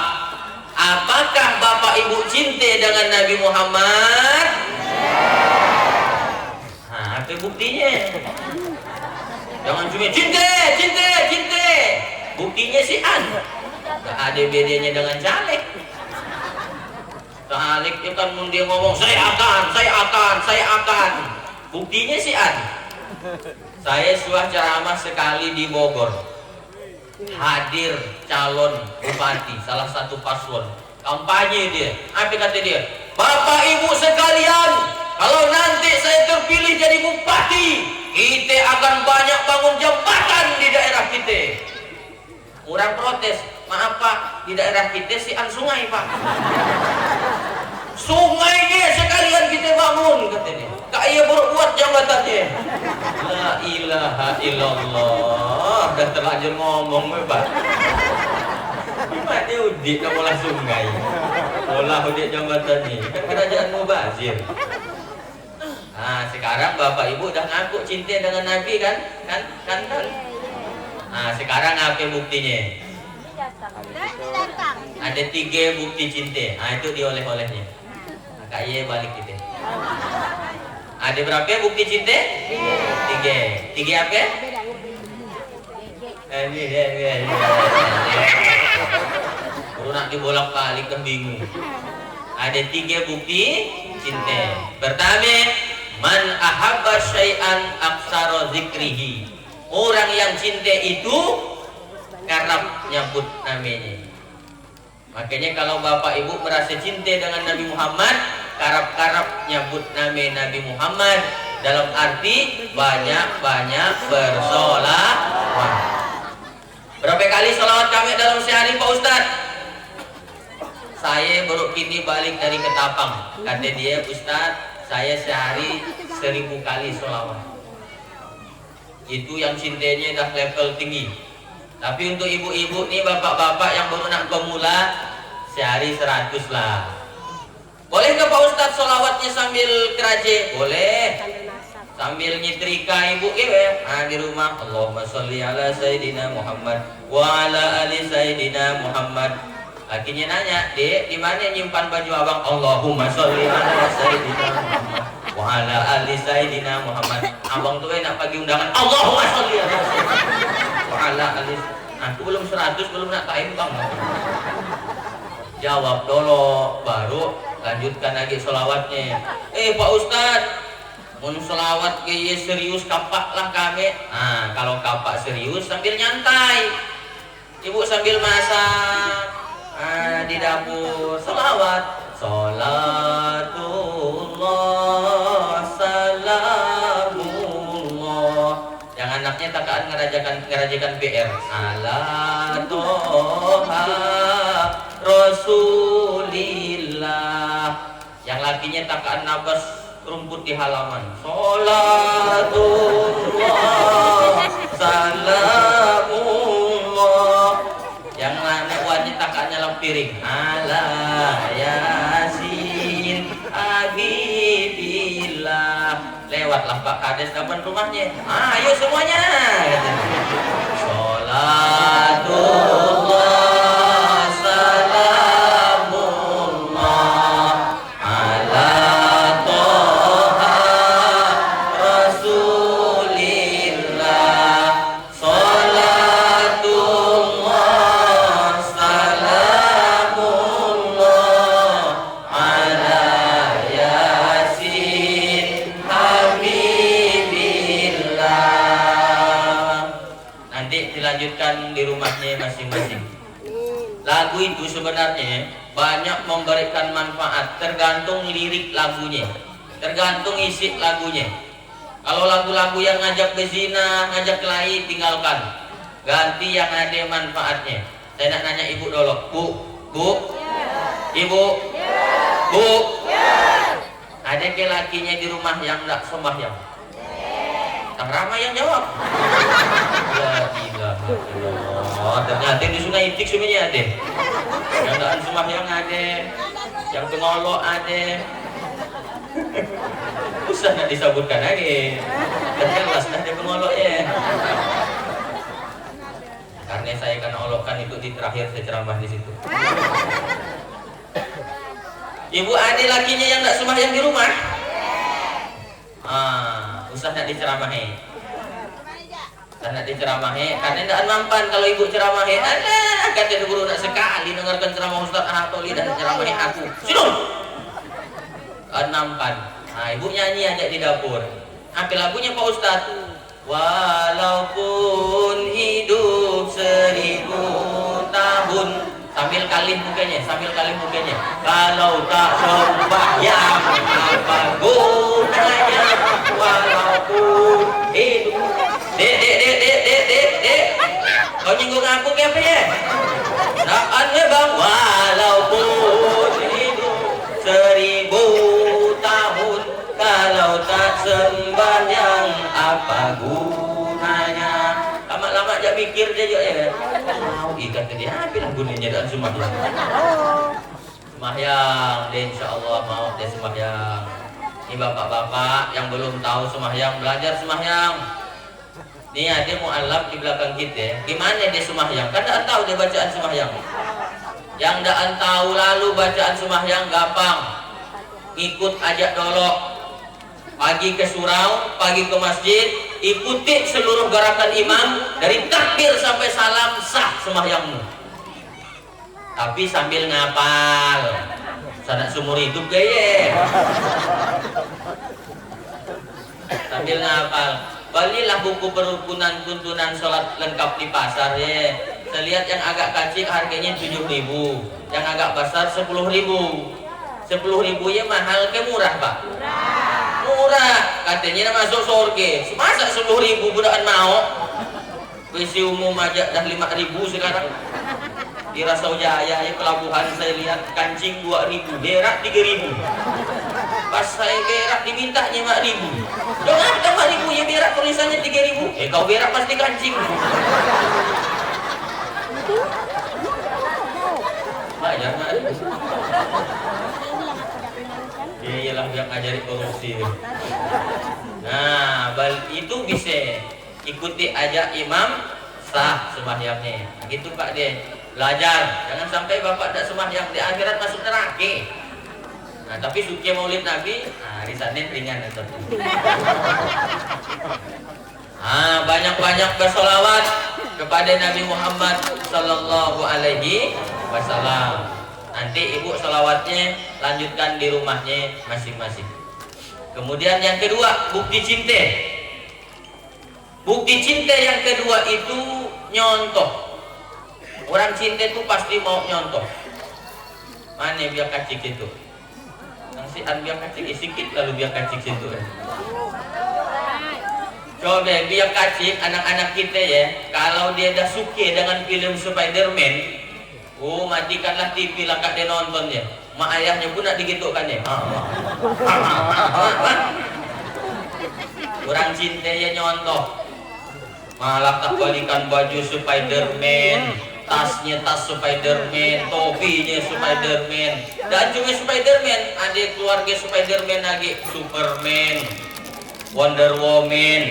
[SPEAKER 2] Apakah Bapak Ibu cinta dengan Nabi Muhammad? Nah, apa buktinya? Jangan cuma cinta. Buktinya si An. Gak ada bedanya dengan caleg. Caleg itu kan dia ngomong saya akan. Buktinya si An. Saya sudah ceramah sekali di Bogor. Hadir calon bupati, salah satu paslon. Kampanye dia. Apa kata dia? Bapak Ibu sekalian, kalau nanti saya terpilih jadi bupati, kita akan banyak bangun jembatan di daerah kita. Orang protes, maaf Pak, di daerah kita si an sungai Pak. Sungainya sekalian kita bangun katanya. Kayak berbuat jambatannya. La ilaha illallah. Udah terlanjur ngomong Pak. Gimana udik kamu lah sungai? Olah udik jambatannya. Kan kerajaan mubazir. Nah sekarang Bapak Ibu udah ngaku cinta dengan Nabi kan? Kan? Nah sekarang apa buktinya? Ada 3 bukti cinta. Nah itu dioleh-olehnya. Nah, kayak balik kita. Ada berapa bukti cinta? 3. 3 apa? Baru nak dibolak-balik kan bingung. Ada 3 bukti cinta. Pertama, man ahabba syai'an aksara zikrihi. Orang yang cinta itu kerap nyebut namanya. Makanya kalau Bapak Ibu merasa cinta dengan Nabi Muhammad, karap-karap nyebut nama Nabi Muhammad dalam arti banyak-banyak bersolawat. Berapa kali solawat kami dalam sehari Pak Ustadz? Saya baru kini balik dari Ketapang. Kata dia, Ustadz, saya sehari 1000 kali solawat. Itu yang cintanya dah level tinggi. Tapi untuk ibu-ibu nih, bapak-bapak yang baru nak pemula, sehari 100 lah. Boleh ke Pak Ustadz solawatnya sambil keraje? Boleh. Sambil nyetrika ibu ya. Nah di rumah, Allahumma sholli ala Sayyidina Muhammad wa ala ali Sayyidina Muhammad. Lakinya nanya, Dek, di mana nyimpan baju abang? Allahumma sholli ala Sayyidina Muhammad wa ala ali Sayyidina Muhammad. Abang tuh enak pagi undangan, Allahumma sholli ala Sayyidina wa ala ali. Aku belum 100, belum nak kain bang. Jawab dulu, baru lanjutkan lagi solawatnya. Pak Ustadz, mau solawat kaya serius kapak lah kami. Nah kalau kapak serius sambil nyantai, ibu sambil masak di dapur solawat. Salatullah salamullah. Yang anaknya takaan ngerajakan PR. Ala toha Rasulillah. Yang lakinya takaan nabas rumput di halaman. Salatullah salamullah. Yang wanita takaan nyalam piring. Ala yasin abibillah. Lewatlah Pak Kades depan rumahnya. Ayo semuanya. Salatullah salamullah ala toha Rasulillah. Salatullah salamullah ala yasin habibillah. Nanti dilanjutkan di rumahnya masing-masing. Lagu itu sebenarnya banyak memberikan manfaat, tergantung lirik lagunya, tergantung isi lagunya. Kalau lagu-lagu yang ngajak berzina, ngajak kelahi, tinggalkan. Ganti yang ada manfaatnya. Saya nak nanya ibu dulu, Bu, ibu, Bu, ada ke lakinya di rumah yang tidak sembahyang? Kang Rama yang jawab. Ya ilaha illallah. Ternyata di Sungai Itik semuanya ada. Yang tidak sembahyang ada, yang pengolok ada. Usah nak disebutkan lagi. Dan jelas dah dia pengoloknya. Karena saya akan olokkan itu di terakhir saya ceramah di situ. Ibu ada lakinya yang tidak sembahyang di rumah? Usah nak diceramahi. Dan nak diceramahi, karena tidak mampan kalau ibu ceramahi. Ada kata guru nak sekali dengarkan ceramah Ustaz Anatoli dan ceramahi aku. Sinun. Nampan. Nah, ibu nyanyi aja di dapur. Ambil lagunya Pak Ustaz. Walaupun hidup 1000 tahun, sambil kalih mukanya. Kalau tak sembahyang apa gunanya? Walaupun hidup. Dek. Kau nyinggung aku ke apa ya? Naannya bang, walaupun hidup 1000 tahun, kalau tak sembahyang apa gunanya? Lama-lama aja mikir dia juga ya. Mau ikat dia, apa lah gunanya dan sembahyang? Sembahyang, deh insyaallah mau deh sembahyang. Ini bapak-bapak yang belum tahu sembahyang, belajar sembahyang. Nih ada mu'alaf di belakang kita. Gimana dia sembahyang? Kan tidak tahu dia bacaan sembahyang. Yang tidak tahu lalu bacaan sembahyang gampang. Ikut ajak dolok. Pagi ke surau, pagi ke masjid, ikuti seluruh gerakan imam dari takbir sampai salam, sah sembahyangmu. Tapi sambil ngapal. Sanak sumur hidup gaya. Sambil ngapal. Balilah buku perukunan tuntunan sholat lengkap di pasar ya. Saya lihat yang agak kecil harganya 7.000, yang agak besar 10.000. 10.000 ya mahal ke murah Pak? Murah. Katanya masuk surga. Masa 10.000 budakan mau? Besi umum aja dah 5.000 sekarang. Di Rasau Jaya ya pelabuhan saya lihat kancing 2.000, berak 3.000. Pas saya berak dimintanya 5.000. Dong ada 5.000 ya berak tulisannya 3.000. Kau berak pasti kancing. Bayar mak. Iyalah biar ngajari korupsi. Nah, itu bisa ikuti aja imam sah sembahyangnya. Gitu Pak deh. Belajar, jangan sampai bapak tidak sembahyang di akhirat masuk neraka. Nah, tapi suci maulid Nabi, hari Senin ringan itu. Banyak-banyak bersolawat kepada Nabi Muhammad Sallallahu Alaihi Wasallam. Nanti ibu solawatnya lanjutkan di rumahnya masing-masing. Kemudian yang kedua, bukti cinta. Bukti cinta yang kedua itu nyontoh. Orang cinta itu pasti mau nyontoh. Mana biar kacik itu? Si an biar kacik sedikit lalu biar kacik situ. Coba biar kacik anak-anak kita ya. Kalau dia dah suka dengan film Spiderman, matikanlah TV lah kat dia nonton ya. Mak ayahnya pun nak digitukan ya. Orang cinta ya nyontoh. Malah tak balikan baju Spiderman. Tasnya tas Spiderman, topinya Spiderman, dan cuma Spiderman, ada keluarga Spiderman lagi, Superman, Wonder Woman,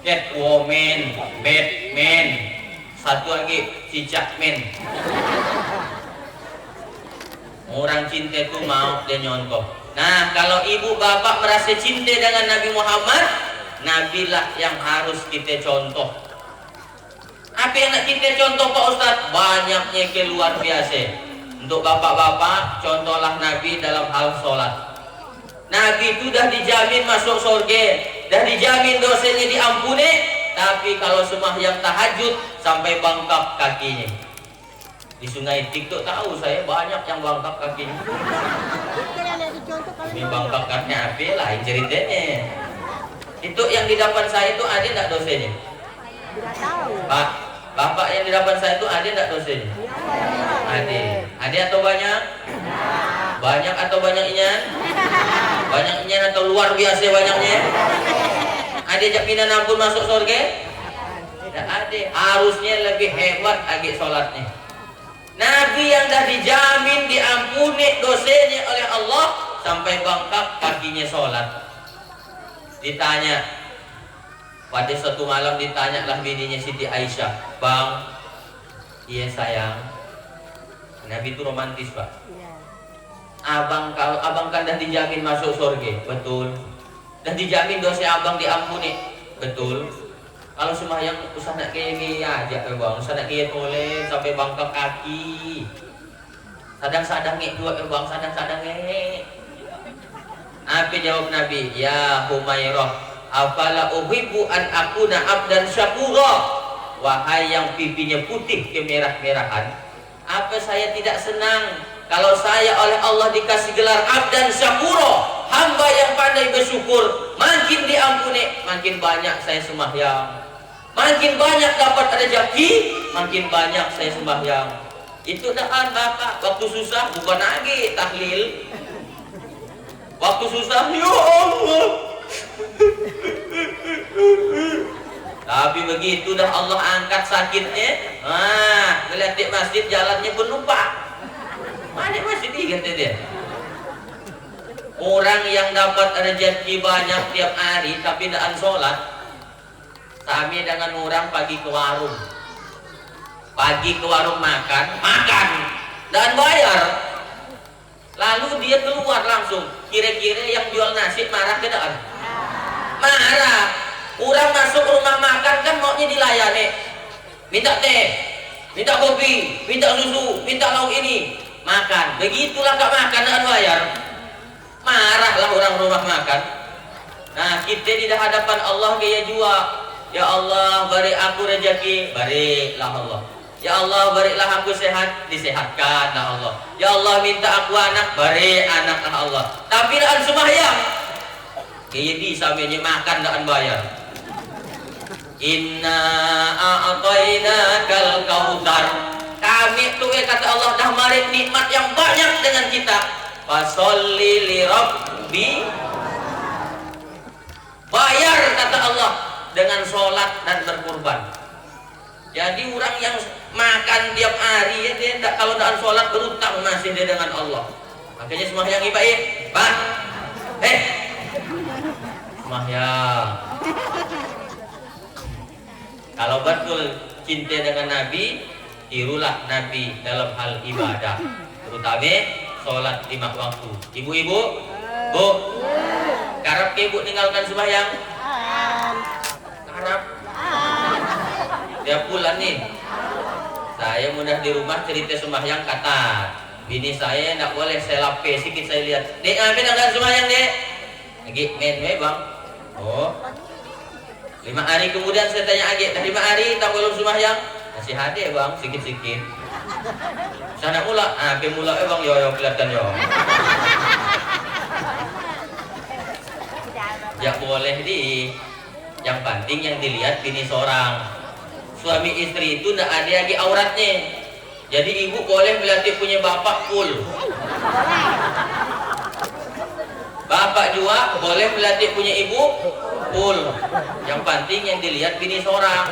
[SPEAKER 2] Catwoman, Batman, satu lagi Cicakman. Orang cinta itu mau dia nyontoh. Nah, kalau ibu bapak merasa cinta dengan Nabi Muhammad, Nabilah yang harus kita contoh. Apa yang nak kita contoh Pak Ustadz? Banyaknya ke luar biasa. Untuk bapak-bapak, contohlah Nabi dalam hal sholat. Nabi itu dah dijamin masuk surga, dah dijamin dosanya diampuni. Tapi kalau sembahyang tahajud sampai bengkak kakinya. Di Sungai TikTok tahu saya banyak yang bengkak kakinya. Ini bengkak karena apa lain ceritanya. Itu yang di depan saya itu ada tidak dosanya? Pak, bapak yang di depan saya itu ada tidak dosanya? Ada atau banyak? Banyak atau banyaknya? Banyaknya atau luar biasa banyaknya? Ada jaminan ampun masuk surga? Tidak ada. Harusnya lebih hebat lagi sholatnya. Nabi yang dah dijamin diampuni dosanya oleh Allah sampai bengkak kakinya sholat. Ditanya, pada suatu malam ditanyalah bininya Siti Aisyah, "Bang, iya sayang, Nabi itu romantis Pak. Abang kan dah dijamin masuk surga, betul. Dah dijamin dosa abang diampuni, betul. Kalau sembahyang usah nak gaya aja bang, usah nak gaya toleh sampai bangkang kaki. Sadang-sadang dua bang, sadang-sadang Apa jawab Nabi? Ya Humairah, afala uhibbu an akuna abdan syakura. Wahai yang pipinya putih kemerah-merahan, apa saya tidak senang kalau saya oleh Allah dikasih gelar abdan syakura, hamba yang pandai bersyukur. Makin diampuni, makin banyak saya sembahyang. Makin banyak dapat rezeki, makin banyak saya sembahyang. Itu daan Bapak. Waktu susah bukan lagi tahlil. Waktu susah, ya Allah. Tapi begitu dah Allah angkat sakitnya, melihat di masjid jalannya pun lupa. Mana masjid ini kata dia. Orang yang dapat rezeki banyak tiap hari tapi daan sholat, kami dengan orang pagi ke warung. Pagi ke warung makan dan bayar. Lalu dia keluar langsung. Kira-kira yang jual nasi marah ke daan? Marah. Orang masuk rumah makan kan maunya dilayani. Minta teh, minta kopi, minta susu, minta lauk ini. Makan. Begitulah gak makan dan bayar. Marahlah orang rumah makan. Nah, kita di hadapan Allah gaya jua. Ya Allah, beri aku rezeki, berilah Allah. Ya Allah, berilah aku sehat, disehatkan Allah. Ya Allah, minta aku anak, beri anak Allah. Tapi daan sembahyang, gaya di samanya makan daan bayar. Inna a'tainakal kautsar. Kami tuh kata Allah dah marik nikmat yang banyak dengan kita. Fasholli li rabbi. Bayar kata Allah dengan sholat dan berkurban. Jadi orang yang makan tiap hari ya, dia tidak, kalau dengan sholat berutang masih dia dengan Allah. Makanya sembahyang ibadah, Pak. Sembahyang. Kalau betul cinta dengan Nabi, tirulah Nabi dalam hal ibadah, terutama sholat 5 waktu. Ibu-ibu, Bu, karep ke ibu tinggalkan sembahyang? Karep. Tiap bulan nih, saya mudah di rumah cerita sembahyang kata bini saya tidak boleh saya lape sikit saya lihat. Dek, apa tinggalkan sembahyang dek? Lagi main bang. Oh. 5 hari kemudian saya tanya lagi, dah 5 hari tak belum sembahyang? Masih ada bang, sikit-sikit. Sana mula, mula bang, yo kelihatan yo. Ya boleh di, yang penting yang dilihat bini seorang. Suami istri itu tidak ada lagi auratnya. Jadi ibu boleh melihat dia punya bapak full. Bapak juga boleh melihat dia punya ibu full. Yang penting yang dilihat bini seorang,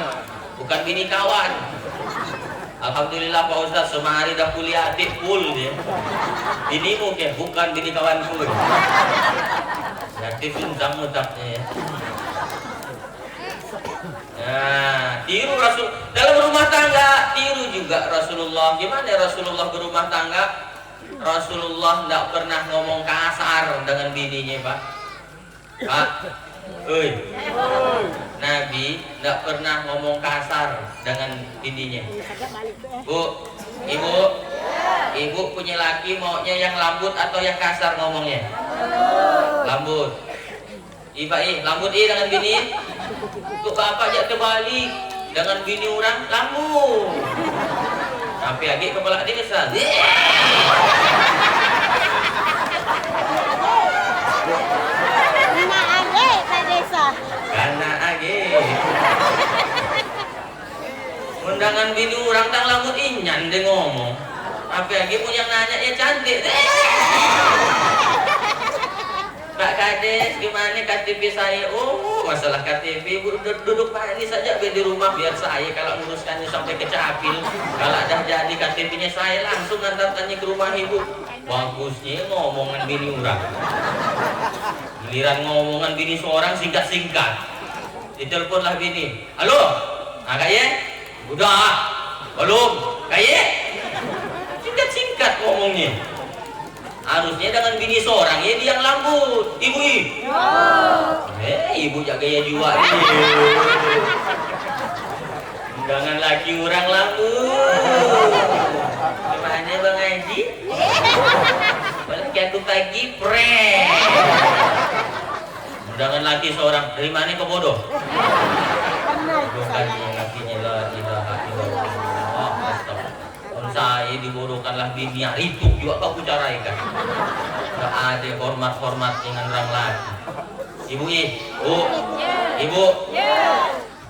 [SPEAKER 2] bukan bini kawan. Alhamdulillah Pak Ustaz, semua hari dah kuliah adik full dia. Bini mungkin bukan bini kawan full. Jadi sundang-mudaknya. Nah, tiru Rasul dalam rumah tangga, tiru juga Rasulullah. Gimana Rasulullah berumah tangga? Rasulullah tidak pernah ngomong kasar dengan bininya, Pak. Pak, Nabi tidak pernah ngomong kasar dengan bininya. Bu, ibu punya laki maunya yang lembut atau yang kasar ngomongnya? Lembut. Lembut dengan bini. Untuk bapak jak terbalik dengan bini orang lembut. Sampai lagi kepala dia kesal. Karena age. Undangan bini orang tang lambut inyan dia ngomong. Apa lagi pun yang nanya ya cantik. Pak Kades gimana KTP saya? Oh masalah KTP duduk Pak ini saja di rumah biar saya kalau nguruskannya sampai ke Capil. Kalau dah jadi KTP-nya saya langsung antarkannya ke rumah ibu. Bagusnya ngomongan bini orang. Giliran ngomongan bini seorang singkat-singkat. Diteleponlah bini. Halo, kaya? Udah, belum, kaya? Singkat-singkat ngomongnya. Harusnya dengan bini seorang ya dia yang lembut. Ibu. Ibu jaga ya jiwa. Undangan laki orang lamu. Gimana Bang Haji? Balik aku pagi prank. Undangan laki seorang. Dari mana kau bodoh? Bukan lakinya la ilaha illallah. Astagfirullah. Saya dibodohkanlah bini itu juga aku caraikan. Gak ada hormat-hormat dengan orang laki. Ibu,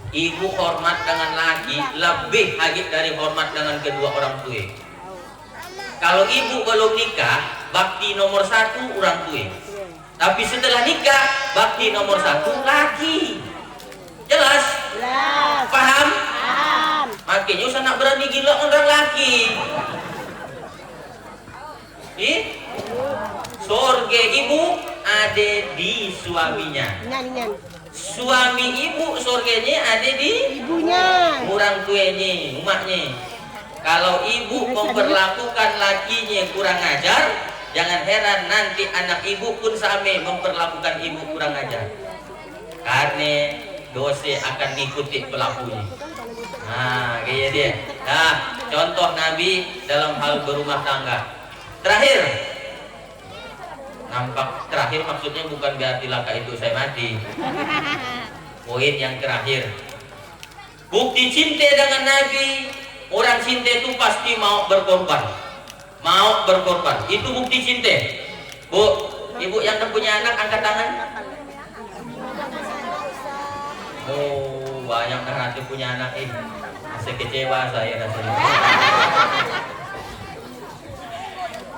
[SPEAKER 2] ibu hormat dengan laki lebih lagi dari hormat dengan kedua orang tua. Kalau ibu belum nikah, bakti nomor 1 orang tua. Tapi setelah nikah, bakti nomor 1 laki. Jelas? Paham? Makanya usah nak berani gila orang laki. Sorge ibu ada di suaminya. Suami ibu sorgenya ada di
[SPEAKER 1] ibunya,
[SPEAKER 2] orang tuanya, umatnya. Kalau ibu memperlakukan lakinya kurang ajar, jangan heran nanti anak ibu pun sama memperlakukan ibu kurang ajar. Karena dosa akan mengikuti pelakunya. Nah, kayak dia. Nah, contoh Nabi dalam hal berumah tangga. Terakhir, nampak terakhir maksudnya bukan berarti laka itu saya mati. Poin yang terakhir, bukti cinta dengan Nabi, orang cinta itu pasti mau berkorban. Mau berkorban, itu bukti cinta. Bu, ibu yang punya anak angkat tangan. Oh, banyak kan nanti punya anak ini. Masih kecewa saya rasanya.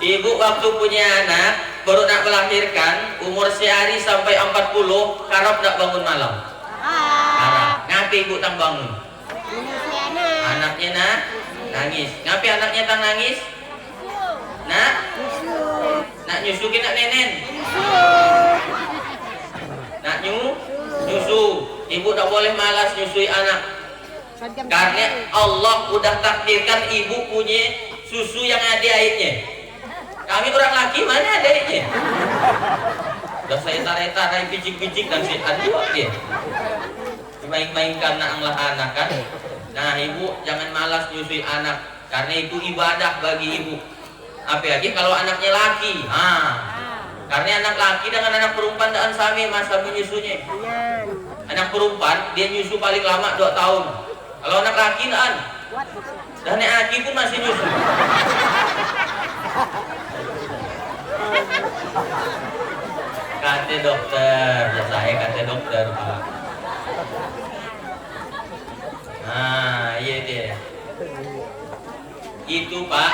[SPEAKER 2] Ibu waktu punya anak baru nak melahirkan, umur sehari sampai 40, harap nak bangun malam. Harap. Ngapain ibu tak bangun? Anaknya nangis. Ngapain anaknya tak nangis? Nak nyusukin nak nenen. Nak nyusu. Ibu tak boleh malas nyusui anak. Karena Allah udah takdirkan ibu punya susu yang ada airnya. Kami orang laki mana ada airnya? Udah saya tarik-tarik picik-picik dan si aduh dia. Dimain-mainkan nak anak kan. Nah ibu jangan malas nyusui anak, karena itu ibadah bagi ibu. Apalagi kalau anaknya laki. Karena anak laki dengan anak perempuan dan sami masa menyusunya. Anak perempuan dia nyusu paling lama 2 tahun. Kalau anak laki dan laki pun masih nyusu. Kata dokter, ya saya kata dokter Pak. Nah, iya dia. Itu Pak,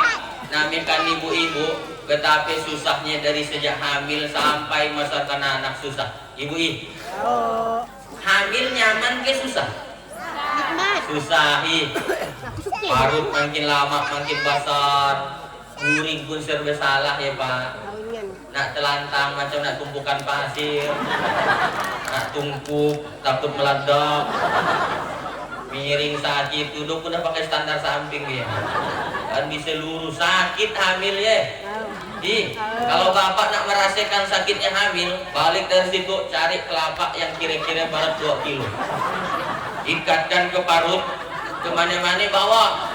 [SPEAKER 2] namakan ibu-ibu betapa susahnya dari sejak hamil sampai membesarkan anak susah. Ibu hamil nyaman ke susah? Susah parut makin lama makin besar, guring pun serba salah ya Pak. Nak telantang macam nak tumpukan pasir, nak tumpuk takut meledak, miring sakit, duduk udah pakai standar samping ya. Kan bisa lurus sakit hamil ya. Kalau bapak nak merasakan sakitnya hamil, balik dari situ cari kelapa yang kira-kira berat 2 kilo, ikatkan ke parut, kemana-mana bawa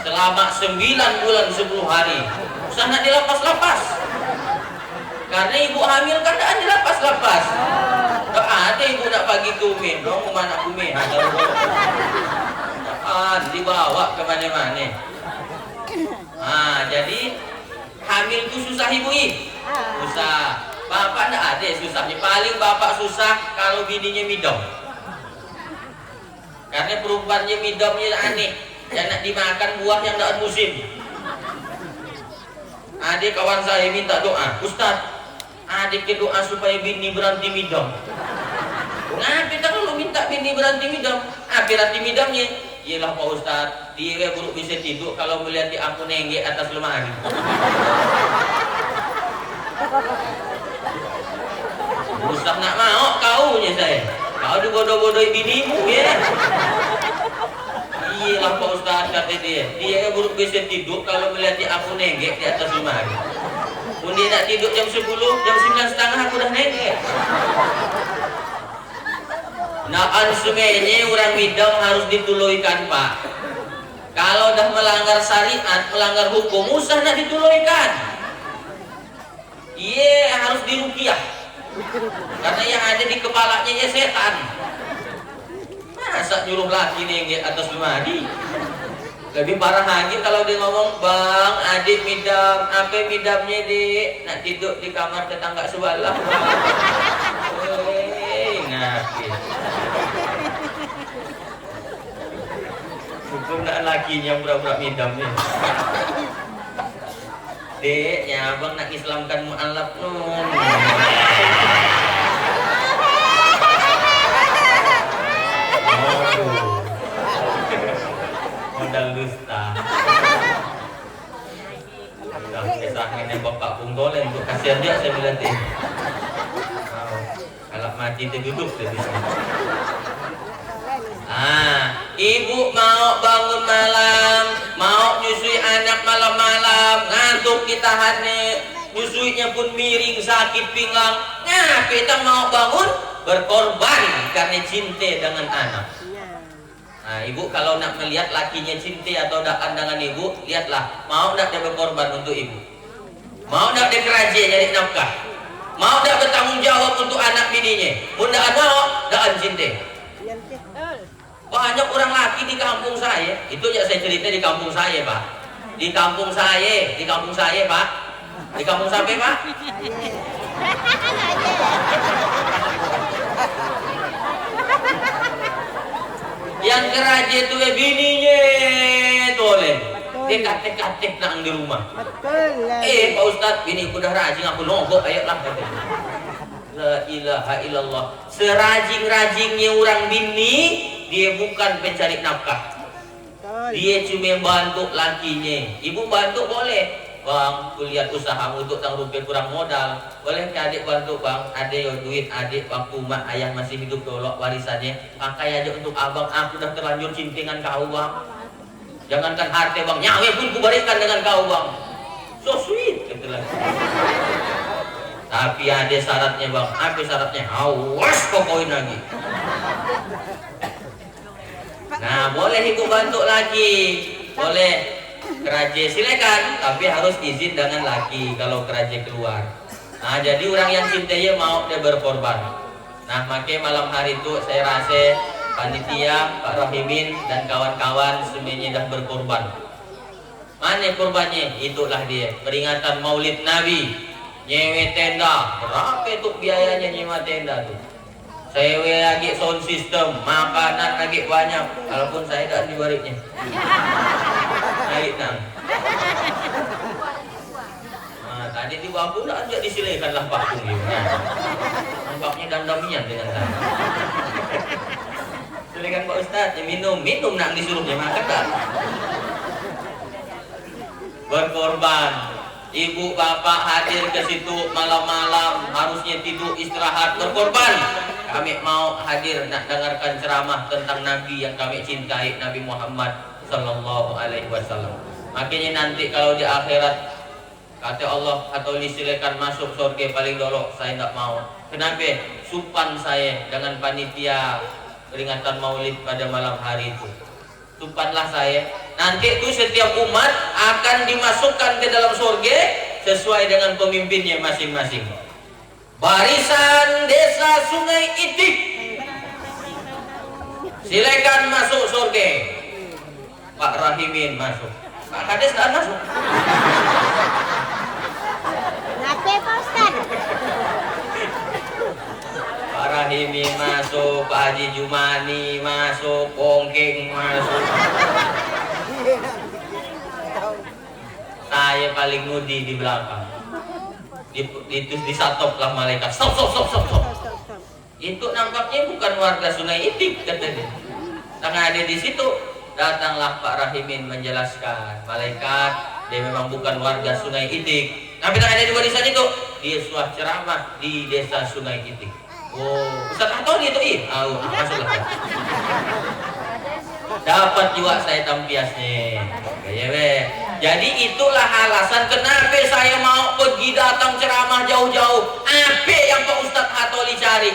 [SPEAKER 2] selama 9 bulan 10 hari. Usah nak dilapas-lapas, karena ibu hamil kan tak dilapas-lapas. Tak ada ibu nak pagi tumin dong, mana bumi dibawa kemana-mana. Jadi hamil itu susah ibu susah. Bapak tak ada susahnya, paling bapak susah kalau bininya midom. Karena perempuannya midomnya aneh, jangan dimakan buah yang tak musim. Adik kawan saya minta doa, Ustaz, adik doa supaya bini berhenti midom. Nah, kita kalau minta bini berhenti midom, berhenti midomnya, iyalah Pak Ustaz, dia buruk bisa tidur kalau melihat di aku nenggek atas lemari. Ustaz nak mau kaunya saya, kau dibodoh-bodohi binimu ya. Iyalah Pak Ustaz, kata dia buruk bisa tidur kalau melihat di aku nenggek di atas lemari. Pun dia nak tidur jam 10, jam 9.30 aku dah nenggek. Naan semenye orang midam harus dituluikan Pak. Kalau dah melanggar syariat, melanggar hukum, usah nak dituluikan. Iya harus dirukiah. Karena yang ada di kepalanya ya setan. Masa nyuruh laki nih atas lemari. Lebih parah lagi kalau dia ngomong, bang, adik midam, apa midamnya dek? Nak tidur di kamar tetangga sebelah. Ngapin. Hukum nak lakinya pura-pura midamnya. Dek, ya abang nak islamkan mu'alaf nun. Modal dusta. Udah kisahnya nembak Pak Punggolen untuk kasihan dia saya bilang deh. Kalau mati dia duduk dia di sini. Ibu mau bangun malam, mau nyusui anak malam-malam, ngantuk ditahane, nyusuinya pun miring, sakit pinggang. Kita mau bangun berkorban karena cinta dengan anak. Nah, ibu kalau nak melihat lakinya cinta atau daan dengan ibu, lihatlah, mau nak dia berkorban untuk ibu, mau nak dia kerja nyari nafkah, mau nak bertanggung jawab untuk anak bininya, bunda mau daan cinta. Banyak orang laki di kampung saya, itu ya saya cerita di kampung saya Pak, di kampung saya Pak, di kampung sampai Pak. Yang keraja itu bininya toleh, dia katek-katek nang di rumah. Pak Ustadz, bini udah rajin aku nongok, ayolah katanya. La ilaha illallah. Serajing-rajingnya orang bini, dia bukan pencari nafkah. Dia cuma bantu lakinya. Ibu bantu boleh. Bang, kuliah usahamu untuk tang rupiah kurang modal. Boleh ke adik bantu bang? Ada yo duit adik waktu mak ayah masih hidup dolok warisannya. Pakai aja untuk abang. Aku dah terlanjur cintingan kau bang. Jangankan harta bang, nyawa pun kuberikan dengan kau bang. So sweet, gitu lah. Tapi ada syaratnya bang. Apa syaratnya? Awas pokoknya lagi. Nah boleh ibu bantu lagi, boleh keraja silakan, tapi harus izin dengan laki kalau keraja keluar. Nah jadi orang yang cintanya mau dia berkorban. Nah makanya malam hari itu saya rasa panitia Pak Rahimin dan kawan-kawan semuanya dah berkorban. Mana korbannya? Itulah dia peringatan Maulid Nabi. Nyewe tenda, berapa itu biayanya nyewa tenda tuh? Saya lagi sound system, makanan lagi banyak, walaupun saya tak dibaliknya. Naik nang. Nah, tadi di bambu dah ajak disilekanlah patung gitu. Nampaknya dandamian dengan saya. Silakan Pak Ustadz, ya minum nak disuruhnya makan tak? Berkorban. Ibu bapak hadir ke situ malam-malam, harusnya tidur istirahat berkorban. Kami mau hadir nak dengarkan ceramah tentang Nabi yang kami cintai, Nabi Muhammad Sallallahu Alaihi Wasallam. Makanya nanti kalau di akhirat kata Allah atau disilakan masuk surga paling dulu, saya tidak mau. Kenapa? Supan saya dengan panitia peringatan Maulid pada malam hari itu. Supanlah saya. Nanti itu setiap umat akan dimasukkan ke dalam surga sesuai dengan pemimpinnya masing-masing. Barisan desa Sungai Itik, silakan masuk surga. Pak Rahimin masuk. Pak Kades tak masuk.
[SPEAKER 1] Kenapa Pak Ustaz?
[SPEAKER 2] Pak Rahimin masuk, Pak Haji Jumani masuk, Pongking masuk. Saya paling ngudi di belakang. Disatop lah malaikat. Stop. Itu nampaknya bukan warga Sungai Itik katanya. Tengah ada di situ, datanglah Pak Rahimin menjelaskan, malaikat dia memang bukan warga Sungai Itik. Tapi tengah ada di warisan itu, dia suah ceramah di desa Sungai Itik. Oh, Ustaz atau dia itu masuklah. Dapat juga saya tampiasnya. Jadi itulah alasan kenapa saya mau pergi datang ceramah jauh-jauh. Apa yang Pak Ustadz Hatoli cari?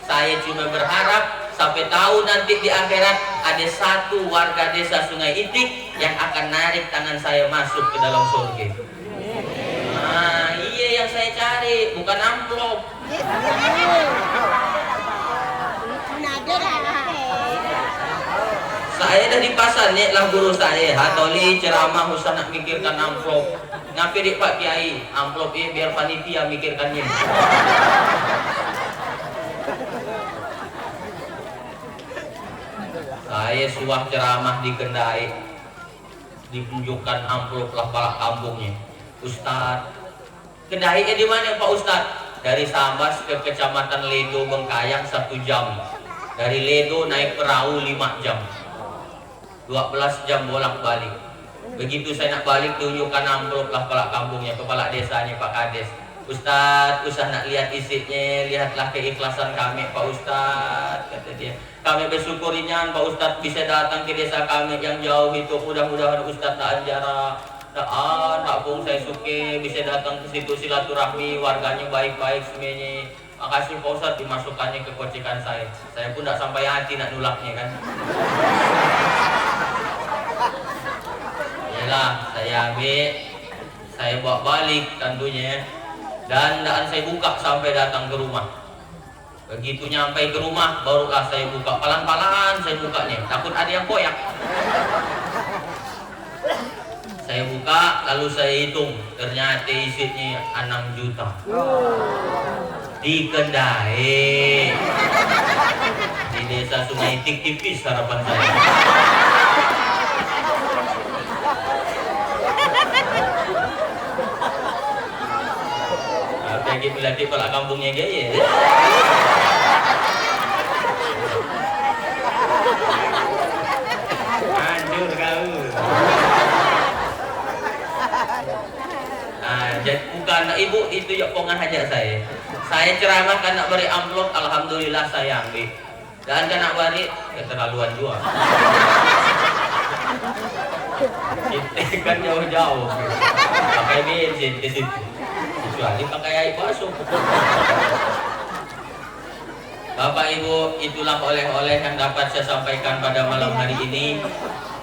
[SPEAKER 2] Saya cuma berharap sampai tahu nanti di akhirat ada satu warga desa Sungai Itik yang akan narik tangan saya masuk ke dalam surga. Nah, iya yang saya cari, bukan amplop. Saya dah di pasar nih lah guru saya, hatoli ceramah usah nak mikirkan amplop. Ngapain dik Pak Kiai, amplop ini biar panitia mikirkannya. Saya suah ceramah di Kendai, ditunjukkan amplop lah para kampungnya. Ustadz, Kendai di mana Pak Ustadz? Dari Sambas ke Kecamatan Ledo Bengkayang 1 jam. Dari Ledo naik perahu 5 jam. 12 jam bolak-balik. Begitu saya nak balik, tunjukkan amplop lah kepala kampungnya, kepala desanya Pak Kades. Ustadz, usah nak lihat isinya, lihatlah keikhlasan kami Pak Ustadz, kata dia. Kami bersyukurinya Pak Ustadz bisa datang ke desa kami yang jauh itu. Mudah-mudahan Ustadz tak anjara. Tak pun saya suka bisa datang ke situ silaturahmi, warganya baik-baik semuanya. Makasih Pak Ustadz, dimasukkannya ke kocikan saya. Saya pun tak sampai hati nak nulaknya kan. Yalah, saya ambil, saya bawa balik tentunya, dan saya buka sampai datang ke rumah. Begitu nyampe ke rumah, barulah saya buka, pelan-pelan saya bukanya, takut ada yang koyak. Saya buka, lalu saya hitung, ternyata isinya 6 juta. Di Kendai, di desa Sungai Itik, tipis harapan saya. Kayak gitu latih kepala kampungnya gaya. Hancur kau. Jadi bukan ibu itu ya pongan hajat saya. Saya ceramah kan nak beri amplop, alhamdulillah saya ambil. Dan kan nak beri keterlaluan juga. Kita kan jauh-jauh, pakai bensin ke situ. Kecuali pakai air pasuk. Bapak Ibu, itulah oleh-oleh yang dapat saya sampaikan pada malam hari ini.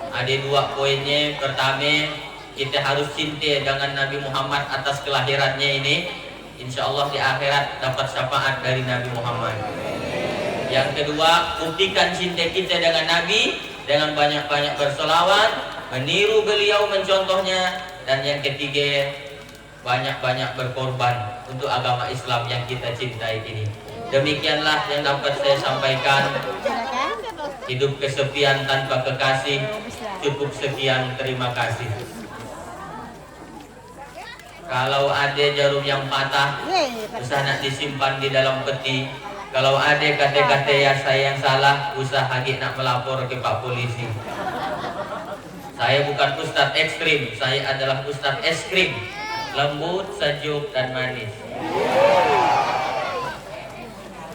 [SPEAKER 2] Ada 2 poinnya. Pertama, kita harus cinta dengan Nabi Muhammad atas kelahirannya ini. Insya Allah di akhirat dapat syafaat dari Nabi Muhammad. Yang kedua, buktikan cinta kita dengan Nabi dengan banyak-banyak bersolawat, meniru beliau, mencontohnya. Dan yang ketiga, banyak-banyak berkorban untuk agama Islam yang kita cintai ini. Demikianlah yang dapat saya sampaikan. Hidup kesepian tanpa kekasih. Cukup sekian, terima kasih. Kalau ada jarum yang patah, usah nak disimpan di dalam peti. Kalau ada kata-kata ya saya yang salah, usah lagi nak melapor ke Pak Polisi. Saya bukan Ustadz ekstrim, saya adalah Ustadz es krim, lembut, sejuk, dan manis.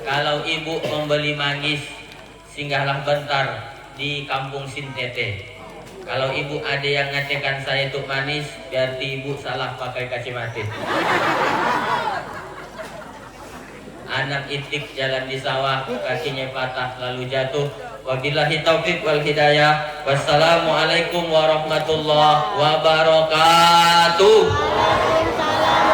[SPEAKER 2] Kalau ibu membeli manggis, singgahlah bentar di kampung Sintete. Kalau ibu ada yang ngatakan saya itu manis, berarti ibu salah pakai kacamata. Anak itik jalan di sawah, kakinya patah lalu jatuh. Wabillahi taufiq wal hidayah. Wassalamualaikum warahmatullahi wabarakatuh.